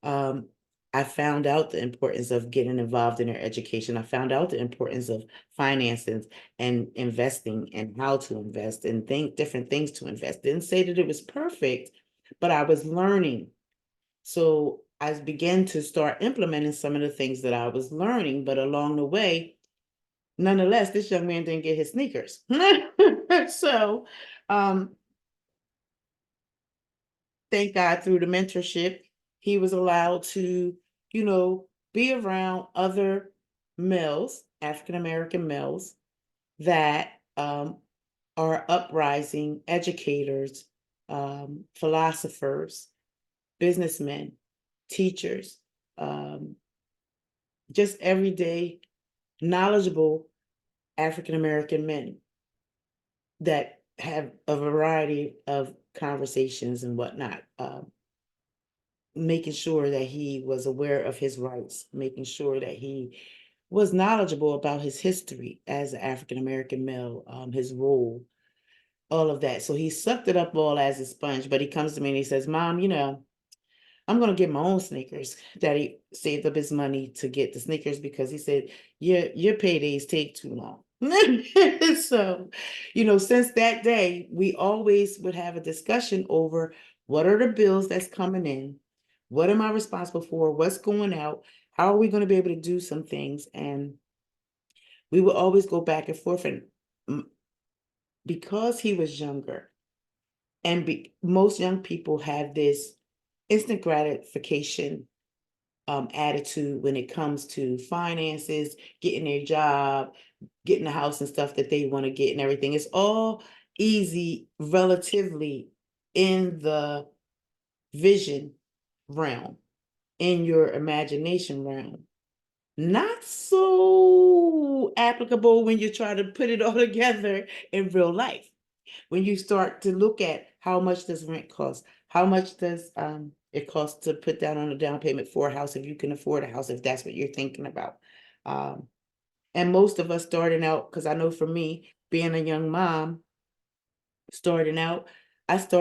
I found out the importance of getting involved in their education. I found out the importance of finances and investing and how to invest and think different things to invest. Didn't say that it was perfect, but I was learning. So I began to start implementing some of the things that I was learning, but along the way, nonetheless, this young man didn't get his sneakers. So thank God, through the mentorship, he was allowed to, be around other males, African American males, that are uprising educators, philosophers, businessmen, teachers, just everyday knowledgeable African American men that have a variety of conversations and whatnot, making sure that he was aware of his rights, making sure that he was knowledgeable about his history as an African American male, his role, all of that. So he sucked it up all as a sponge, but he comes to me and he says, Mom, I'm gonna get my own sneakers. Daddy saved up his money to get the sneakers because he said, your paydays take too long. So, since that day, we always would have a discussion over what are the bills that's coming in, what am I responsible for, what's going out, how are we going to be able to do some things, and we would always go back and forth. And because he was younger, and most young people have this instant gratification attitude when it comes to finances, getting their job, getting the house and stuff that they want to get and everything. It's all easy relatively in the vision realm, in your imagination realm. Not so applicable when you try to put it all together in real life. When you start to look at how much does rent cost, how much does it cost to put down on a down payment for a house if you can afford a house, if that's what you're thinking about. And most of us starting out, because I know for me, being a young mom, starting out, I just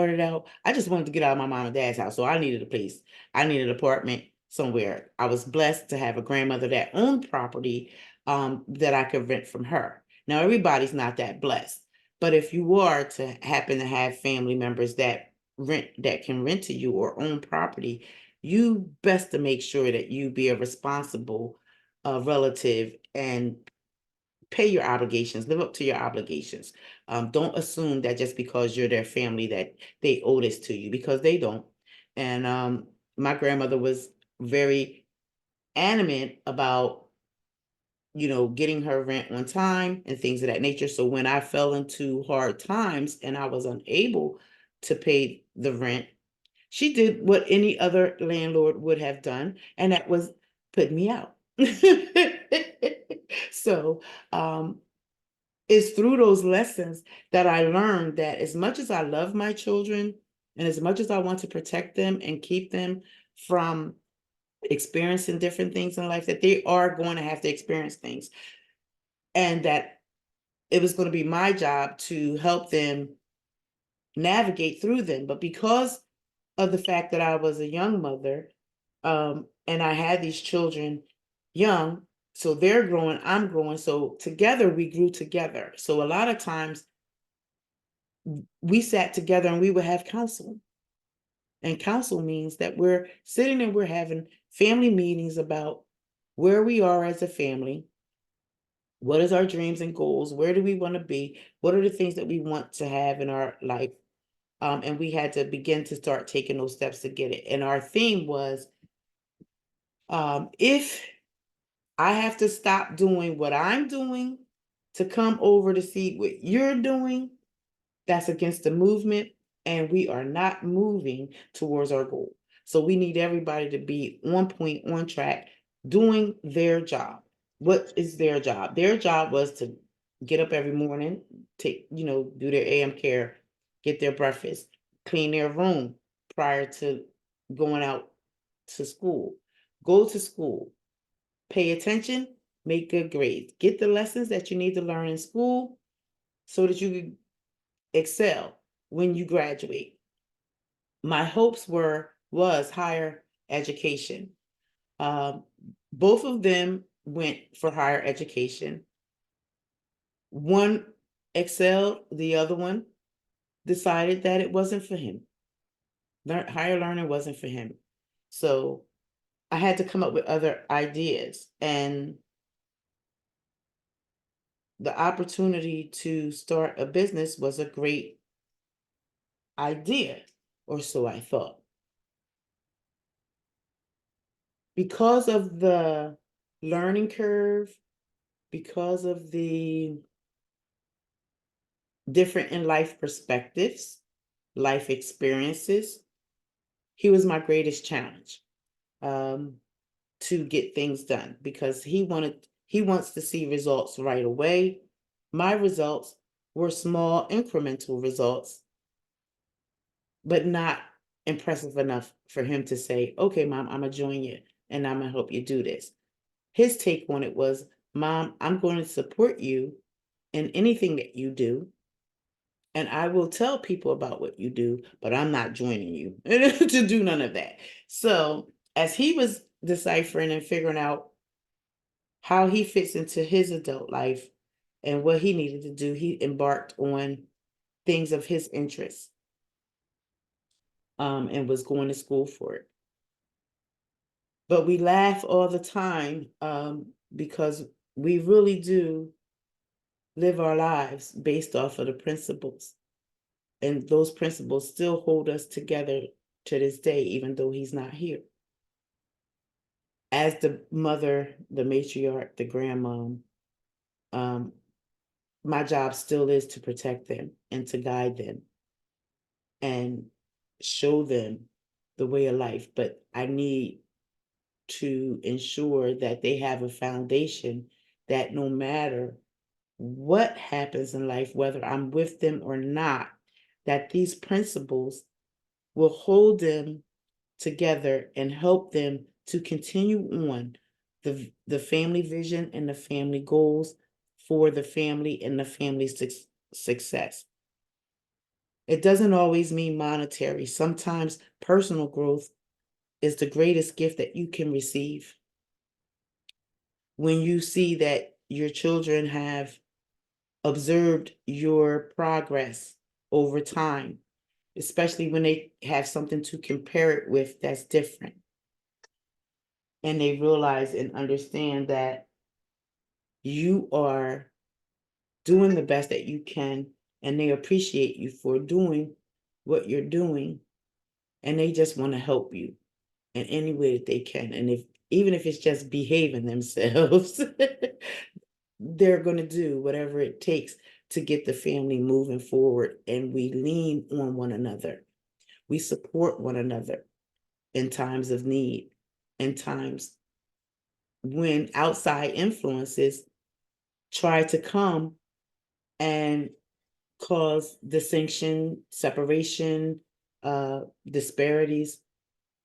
wanted to get out of my mom and dad's house. So I needed a place. I needed an apartment somewhere. I was blessed to have a grandmother that owned property that I could rent from her. Now, everybody's not that blessed. But if you are to happen to have family members that can rent to you or own property, you best to make sure that you be a responsible relative and pay your obligations, live up to your obligations. Don't assume that just because you're their family that they owe this to you, because they don't. And my grandmother was very adamant about, getting her rent on time and things of that nature. So when I fell into hard times and I was unable to pay the rent, she did what any other landlord would have done, and that was put me out. So it's through those lessons that I learned that as much as I love my children and as much as I want to protect them and keep them from experiencing different things in life, that they are going to have to experience things, and that it was going to be my job to help them navigate through them. But because of the fact that I was a young mother, and I had these children young, so they're growing, I'm growing, so together we grew together. So a lot of times we sat together and we would have counsel. And counsel means that we're sitting and we're having family meetings about where we are as a family. What is our dreams and goals? Where do we want to be? What are the things that we want to have in our life? And we had to begin to start taking those steps to get it. And our theme was, if I have to stop doing what I'm doing to come over to see what you're doing, that's against the movement, and we are not moving towards our goal. So we need everybody to be on point, on track, doing their job. What is their job? Their job was to get up every morning, do their AM care, get their breakfast, clean their room prior to going out to school, go to school, pay attention, make good grades, get the lessons that you need to learn in school so that you can excel when you graduate. My hopes was higher education. Um, Both of them went for higher education. One excelled, the other one decided that it wasn't for him. Higher learning wasn't for him. So I had to come up with other ideas, and the opportunity to start a business was a great idea, or so I thought. Because of the learning curve, because of the different in life perspectives, life experiences. He was my greatest challenge to get things done because he wants to see results right away. My results were small incremental results, but not impressive enough for him to say, okay, mom, I'm gonna join you and I'm gonna help you do this. His take on it was, mom, I'm going to support you in anything that you do. And I will tell people about what you do, but I'm not joining you to do none of that. So as he was deciphering and figuring out how he fits into his adult life and what he needed to do, he embarked on things of his interest, and was going to school for it. But we laugh all the time, because we really do live our lives based off of the principles. And those principles still hold us together to this day, even though he's not here. As the mother, the matriarch, the grandmom, my job still is to protect them and to guide them and show them the way of life. But I need to ensure that they have a foundation that no matter what happens in life, whether I'm with them or not, that these principles will hold them together and help them to continue on the family vision and the family goals for the family and the family's success. It doesn't always mean monetary. Sometimes personal growth is the greatest gift that you can receive. When you see that your children have observed your progress over time, especially when they have something to compare it with that's different. And they realize and understand that you are doing the best that you can, and they appreciate you for doing what you're doing, and they just want to help you in any way that they can. And even if it's just behaving themselves, they're going to do whatever it takes to get the family moving forward. And we lean on one another. We support one another in times of need, in times when outside influences try to come and cause distinction, separation, disparities.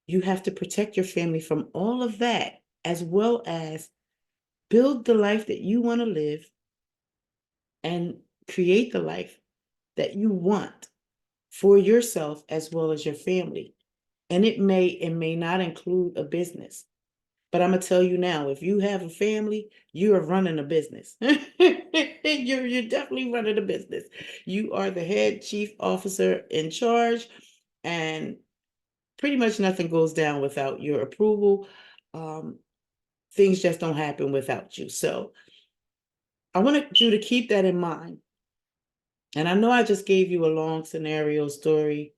You have to protect your family from all of that, as well as build the life that you want to live and create the life that you want for yourself as well as your family. And it may not include a business. But I'm gonna tell you now, if you have a family, you are running a business. You're definitely running a business. You are the head chief officer in charge, and pretty much nothing goes down without your approval. Things just don't happen without you. So I wanted you to keep that in mind. And I know I just gave you a long scenario story.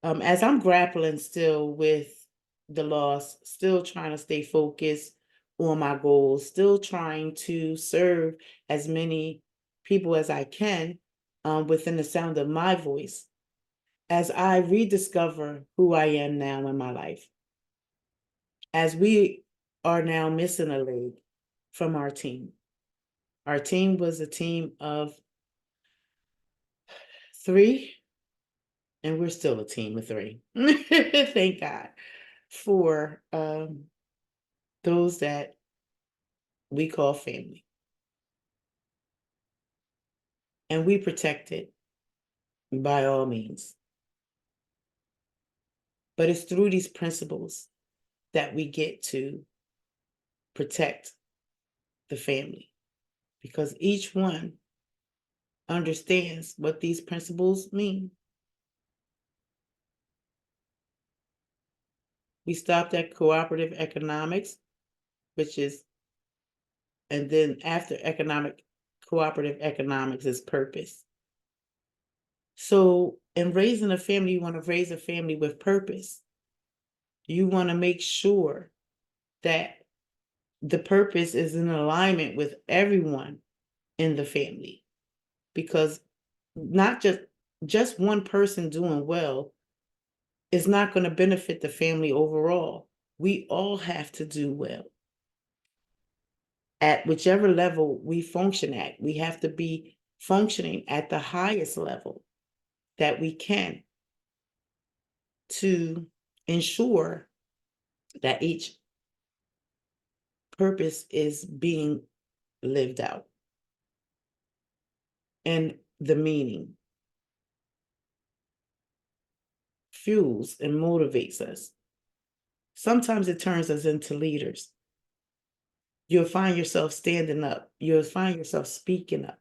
As I'm grappling still with the loss, still trying to stay focused on my goals, still trying to serve as many people as I can, within the sound of my voice, as I rediscover who I am now in my life, as we are now missing a leg from our team. Our team was a team of 3, and we're still a team of 3. Thank God for those that we call family. And we protect it by all means. But it's through these principles that we get to protect the family, because each one understands what these principles mean. We stopped at cooperative economics, which is, and then after cooperative economics is purpose. So in raising a family, you want to raise a family with purpose. You want to make sure that the purpose is in alignment with everyone in the family, because not just one person doing well is not going to benefit the family overall. We all have to do well. At whichever level we function at, we have to be functioning at the highest level that we can to ensure that each purpose is being lived out and the meaning fuels and motivates us. Sometimes it turns us into leaders. You'll find yourself standing up. You'll find yourself speaking up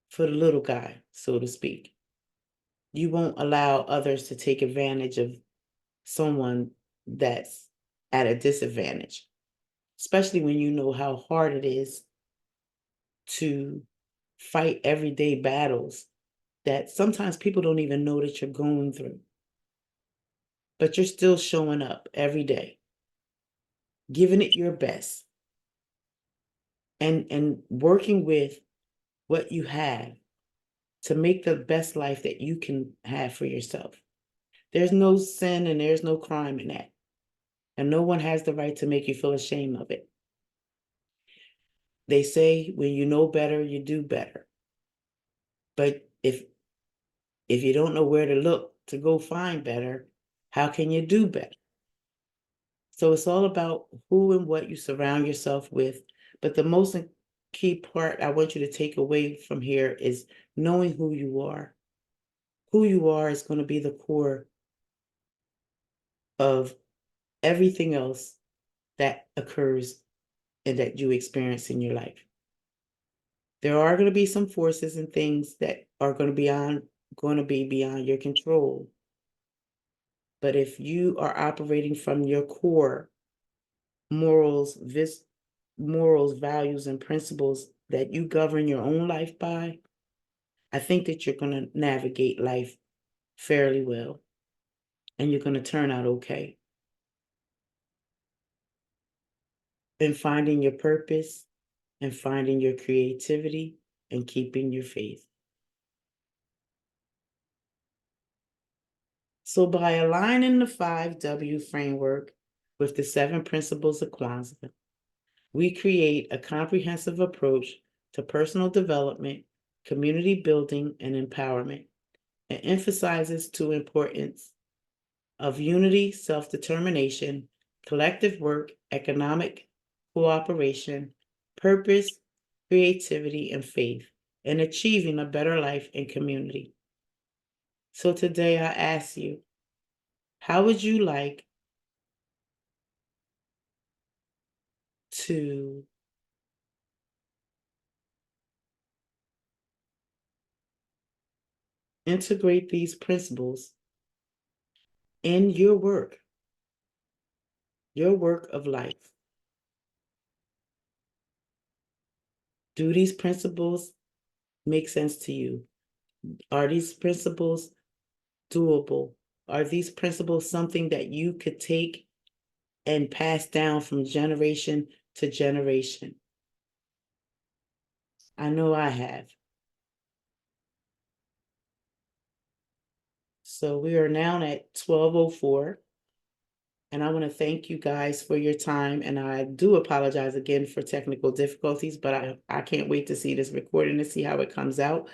for the little guy, so to speak. You won't allow others to take advantage of someone that's at a disadvantage, especially when you know how hard it is to fight everyday battles that sometimes people don't even know that you're going through. But you're still showing up every day, giving it your best, and working with what you have to make the best life that you can have for yourself. There's no sin and there's no crime in that. And no one has the right to make you feel ashamed of it. They say when you know better, you do better. But if you don't know where to look to go find better, how can you do better? So it's all about who and what you surround yourself with. But the most key part I want you to take away from here is knowing who you are. Who you are is going to be the core of everything else that occurs and that you experience in your life. There are going to be some forces and things that are going to be beyond your control. But if you are operating from your core morals, values, and principles that you govern your own life by, I think that you're going to navigate life fairly well and you're going to turn out okay. In finding your purpose and finding your creativity and keeping your faith. So by aligning the 5W framework with the 7 principles of Kwanza, we create a comprehensive approach to personal development, community building, and empowerment. It emphasizes two importance of unity, self-determination, collective work, economic cooperation, purpose, creativity, and faith, in achieving a better life and community. So today I ask you, how would you like to integrate these principles in your work of life? Do these principles make sense to you? Are these principles doable? Are these principles something that you could take and pass down from generation to generation? I know I have. So we are now at 12:04. And I want to thank you guys for your time. And I do apologize again for technical difficulties, but I can't wait to see this recording and see how it comes out.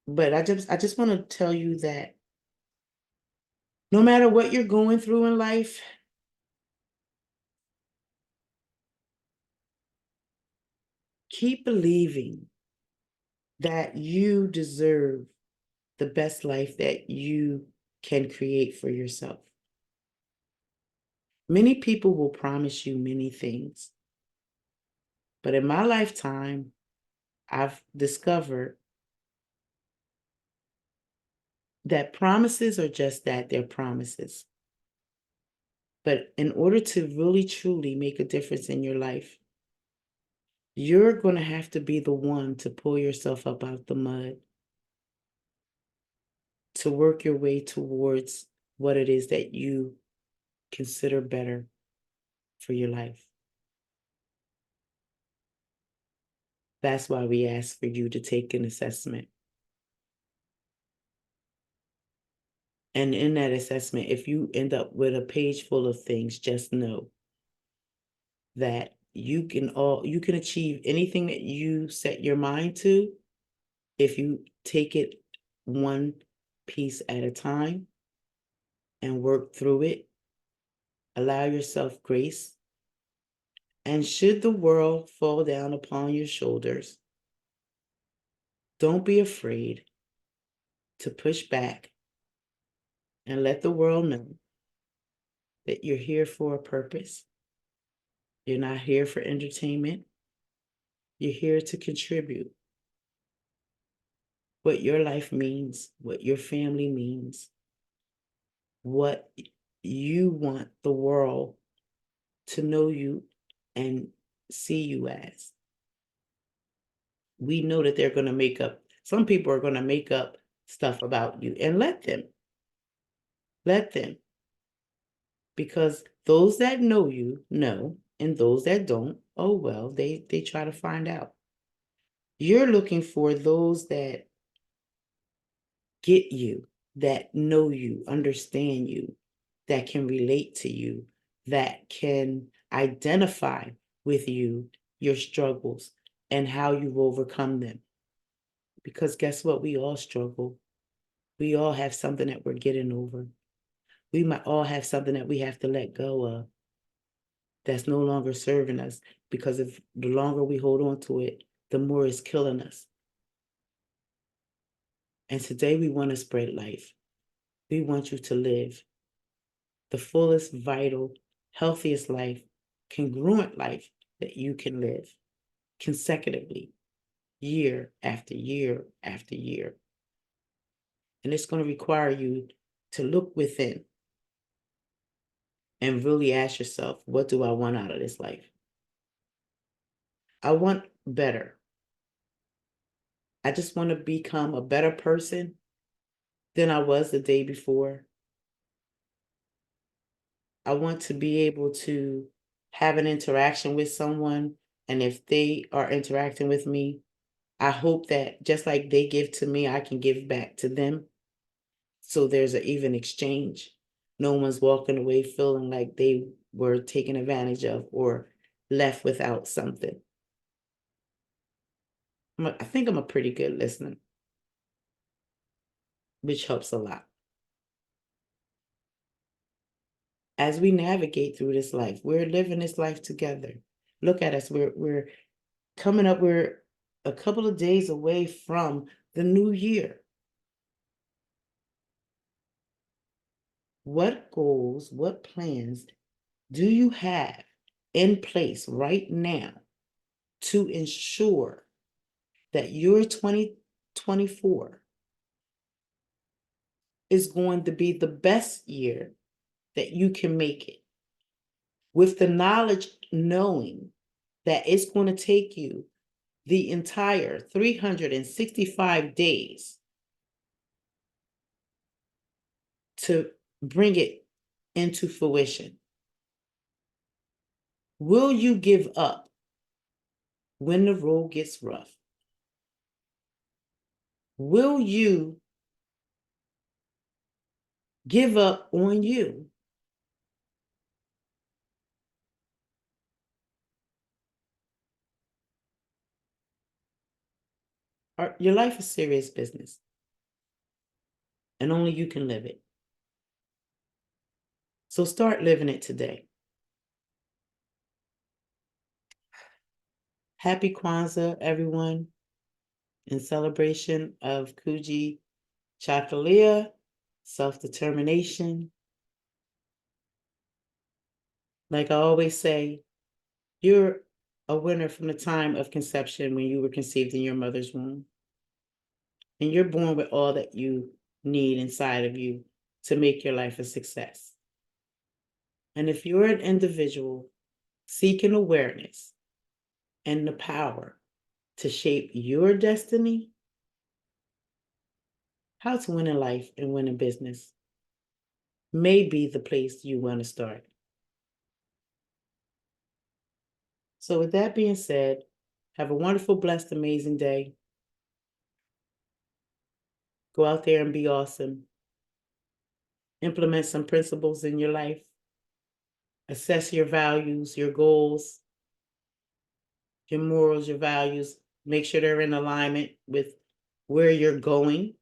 But I just want to tell you that no matter what you're going through in life, keep believing that you deserve the best life that you can create for yourself. Many people will promise you many things, but in my lifetime, I've discovered that promises are just that, they're promises. But in order to really truly make a difference in your life, you're going to have to be the one to pull yourself up out the mud, to work your way towards what it is that you consider better for your life. That's why we ask for you to take an assessment. And in that assessment, if you end up with a page full of things, just know that you can achieve anything that you set your mind to if you take it one piece at a time and work through it. Allow yourself grace. And should the world fall down upon your shoulders, don't be afraid to push back and let the world know that you're here for a purpose. You're not here for entertainment. You're here to contribute what your life means, what your family means, what you want the world to know you and see you as. We know that they're going to make up, some people are going to make up stuff about you, and let them. Because those that know you know, and those that don't, oh well, they try to find out. You're looking for those that get you, that know you, understand you, that can relate to you, that can identify with you, your struggles, and how you've overcome them. Because guess what? We all struggle. We all have something that we're getting over. We might all have something that we have to let go of that's no longer serving us, because if the longer we hold on to it, the more it's killing us. And today we want to spread life. We want you to live the fullest, vital, healthiest life, congruent life that you can live consecutively, year after year after year. And it's going to require you to look within and really ask yourself, what do I want out of this life? I want better. I just want to become a better person than I was the day before. I want to be able to have an interaction with someone, and if they are interacting with me, I hope that just like they give to me, I can give back to them. So there's an even exchange. No one's walking away feeling like they were taken advantage of or left without something. I think I'm a pretty good listener, which helps a lot. As we navigate through this life, we're living this life together. Look at us. We're coming up. We're a couple of days away from the new year. What goals, what plans do you have in place right now to ensure that your 2024 is going to be the best year that you can make it? With the knowledge, knowing that it's going to take you the entire 365 days to bring it into fruition. Will you give up when the road gets rough? Will you give up on you? Your life is serious business, and only you can live it. So start living it today. Happy Kwanzaa, everyone, in celebration of Kuji Chakalia, self-determination. Like I always say, you're a winner from the time of conception when you were conceived in your mother's womb. And you're born with all that you need inside of you to make your life a success. And if you're an individual seeking awareness and the power to shape your destiny, how to win in life and win in business may be the place you want to start. So with that being said, Have a wonderful, blessed, amazing day. Go out there and be awesome. Implement some principles in your life. Assess your values, your goals, your morals, your values. Make sure they're in alignment with where you're going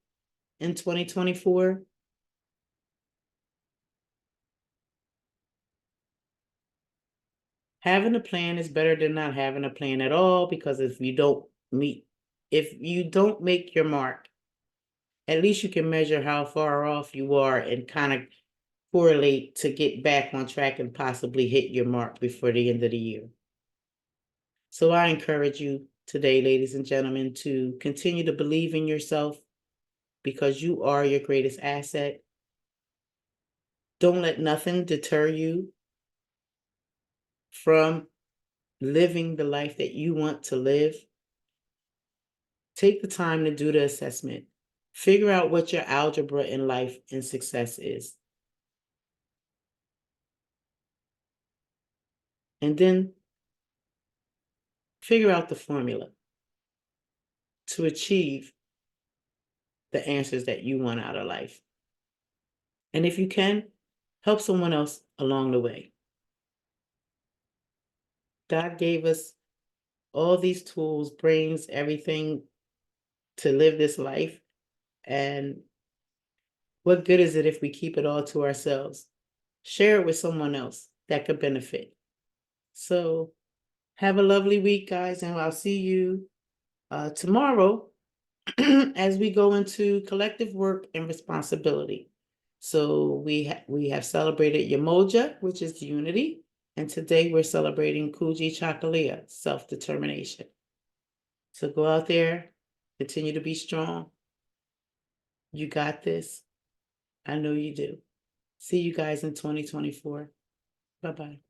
in 2024. Having a plan is better than not having a plan at all, because if you don't make your mark, at least you can measure how far off you are and kind of correlate to get back on track and possibly hit your mark before the end of the year. So I encourage you today, ladies and gentlemen, to continue to believe in yourself, because you are your greatest asset. Don't let nothing deter you from living the life that you want to live. Take the time to do the assessment. Figure out what your algebra in life and success is. And then figure out the formula to achieve the answers that you want out of life. And if you can, help someone else along the way. God gave us all these tools, brains, everything to live this life. And what good is it if we keep it all to ourselves? Share it with someone else that could benefit. So have a lovely week, guys, and I'll see you tomorrow as we go into collective work and responsibility. So we have celebrated Yamoja, which is unity, and today we're celebrating Kuji Chakalia, self-determination. So go out there, continue to be strong. You got this. I know you do. See you guys in 2024. Bye-bye.